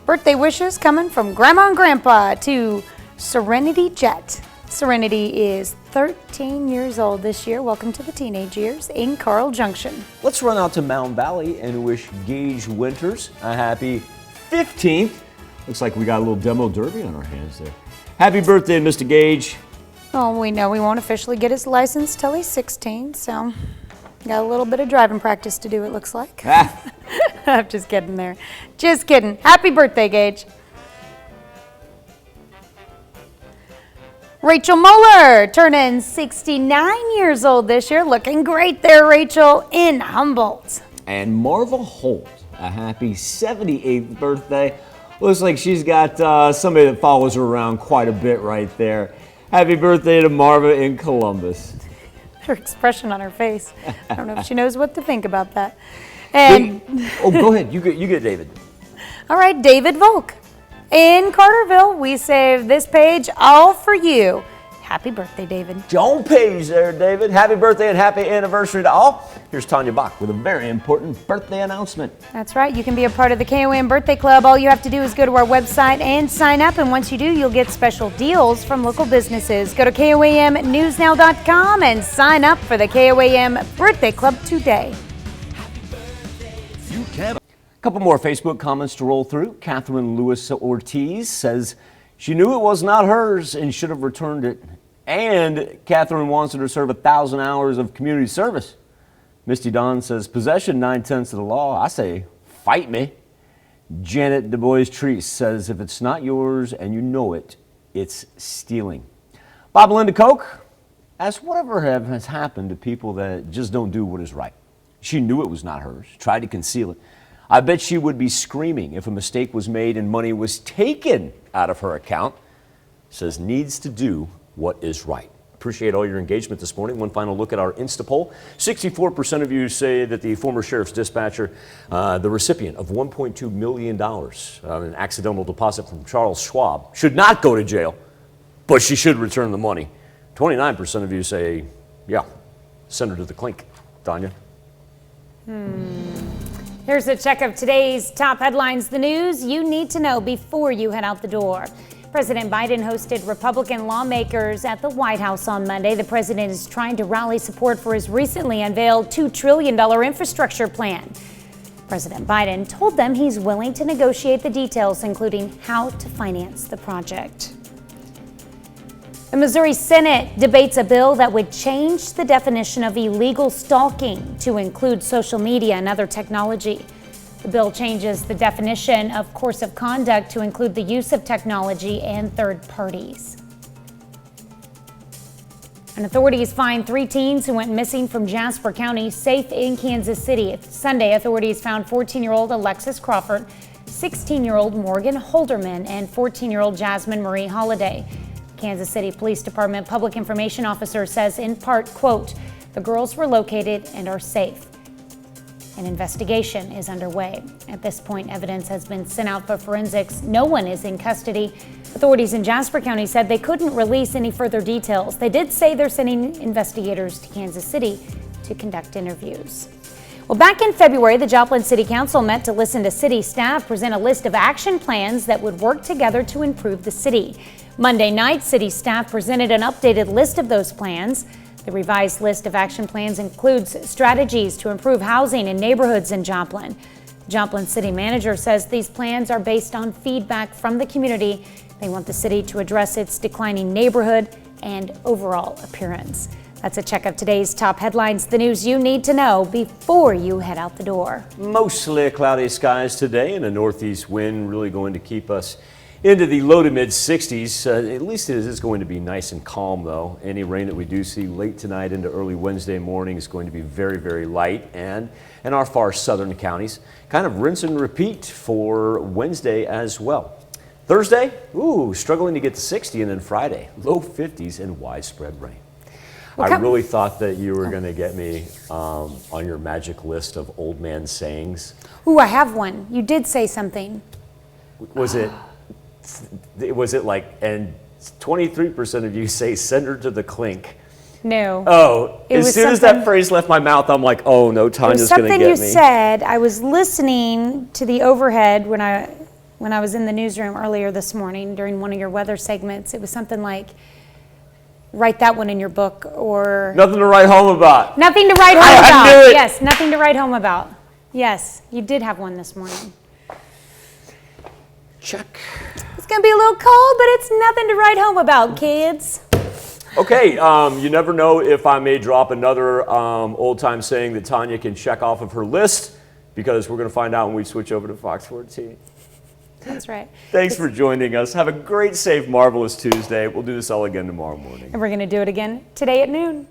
S2: birthday wishes coming from Grandma and Grandpa to Serenity Jet. Serenity is 13 years old this year. Welcome to the teenage years in Carl Junction.
S3: Let's run out to Mound Valley and wish Gage Winters a happy 15th. Looks like we got a little demo derby on our hands there. Happy birthday, Mr. Gage.
S2: Well, we know we won't officially get his license till he's 16, so got a little bit of driving practice to do, it looks like. I'm just kidding there. Just kidding. Happy birthday, Gage. Rachel Muller turning 69 years old this year. Looking great there, Rachel, in Humboldt.
S3: And Marva Holt, a happy 78th birthday. Looks like she's got somebody that follows her around quite a bit right there. Happy birthday to Marva in Columbus.
S2: Her expression on her face. I don't know if she knows what to think about that. And
S3: go ahead. You get David.
S2: All right, David Volk. In Carterville, we save this page all for you. Happy birthday, David.
S3: Joan page there, David. Happy birthday and happy anniversary to all. Here's Tanya Bach with a very important birthday announcement.
S2: That's right. You can be a part of the KOAM Birthday Club. All you have to do is go to our website and sign up. And once you do, you'll get special deals from local businesses. Go to KOAMnewsnow.com and sign up for the KOAM Birthday Club today.
S3: A couple more Facebook comments to roll through. Catherine Lewis Ortiz says she knew it was not hers and should have returned it. And Catherine wants her to serve 1,000 hours of community service. Misty Dawn says possession 9/10 of the law. I say fight me. Janet Du Bois-Treese says if it's not yours and you know it, it's stealing. Bob Linda Koch asks whatever has happened to people that just don't do what is right. She knew it was not hers, tried to conceal it. I bet she would be screaming if a mistake was made and money was taken out of her account. Says needs to do what is right. Appreciate all your engagement this morning. One final look at our Insta poll. 64% of you say that the former sheriff's dispatcher, the recipient of $1.2 million, an accidental deposit from Charles Schwab, should not go to jail, but she should return the money. 29% of you say, yeah, send her to the clink. Tanya?
S2: Here's a check of today's top headlines, the news you need to know before you head out the door. President Biden hosted Republican lawmakers at the White House on Monday. The president is trying to rally support for his recently unveiled $2 trillion infrastructure plan. President Biden told them he's willing to negotiate the details, including how to finance the project. The Missouri Senate debates a bill that would change the definition of illegal stalking to include social media and other technology. The bill changes the definition of course of conduct to include the use of technology and third parties. And authorities find 3 teens who went missing from Jasper County safe in Kansas City. Sunday, authorities found 14-year-old Alexis Crawford, 16-year-old Morgan Holderman, and 14-year-old Jasmine Marie Holliday. Kansas City Police Department public information officer says in part, quote, the girls were located and are safe. An investigation is underway. At this point, evidence has been sent out for forensics. No one is in custody. Authorities in Jasper County said they couldn't release any further details. They did say they're sending investigators to Kansas City to conduct interviews. Well, back in February, the Joplin City Council met to listen to city staff present a list of action plans that would work together to improve the city. Monday night, city staff presented an updated list of those plans. The revised list of action plans includes strategies to improve housing in neighborhoods in Joplin. The Joplin city manager says these plans are based on feedback from the community. They want the city to address its declining neighborhood and overall appearance. That's a check of today's top headlines, the news you need to know before you head out the door.
S3: Mostly cloudy skies today and a northeast wind really going to keep us into the low to mid 60s. At least it is going to be nice and calm though. Any rain that we do see late tonight into early Wednesday morning is going to be very, very light, and in our far southern counties, kind of rinse and repeat for Wednesday as well. Thursday, struggling to get to 60, and then Friday, low 50s and widespread rain. I really thought that you were going to get me on your magic list of old man sayings.
S2: I have one. You did say something.
S3: Was it like, and 23% of you say send her to the clink.
S2: No.
S3: Oh, as soon as that phrase left my mouth, I'm like, oh no, Tanya's going to get me.
S2: Something you said, I was listening to the overhead when I was in the newsroom earlier this morning during one of your weather segments. It was something like, write that one in your book, or
S3: nothing to write home about.
S2: Nothing to write home about. I knew it. Yes, nothing to write home about. Yes, you did have one this morning.
S3: Check.
S2: It's going to be a little cold, but it's nothing to write home about, kids.
S3: Okay, you never know if I may drop another old-time saying that Tanya can check off of her list, because we're going to find out when we switch over to Fox 14.
S2: That's right.
S3: Thanks for joining us. Have a great, safe, marvelous Tuesday. We'll do this all again tomorrow morning.
S2: And we're going to do it again today at noon.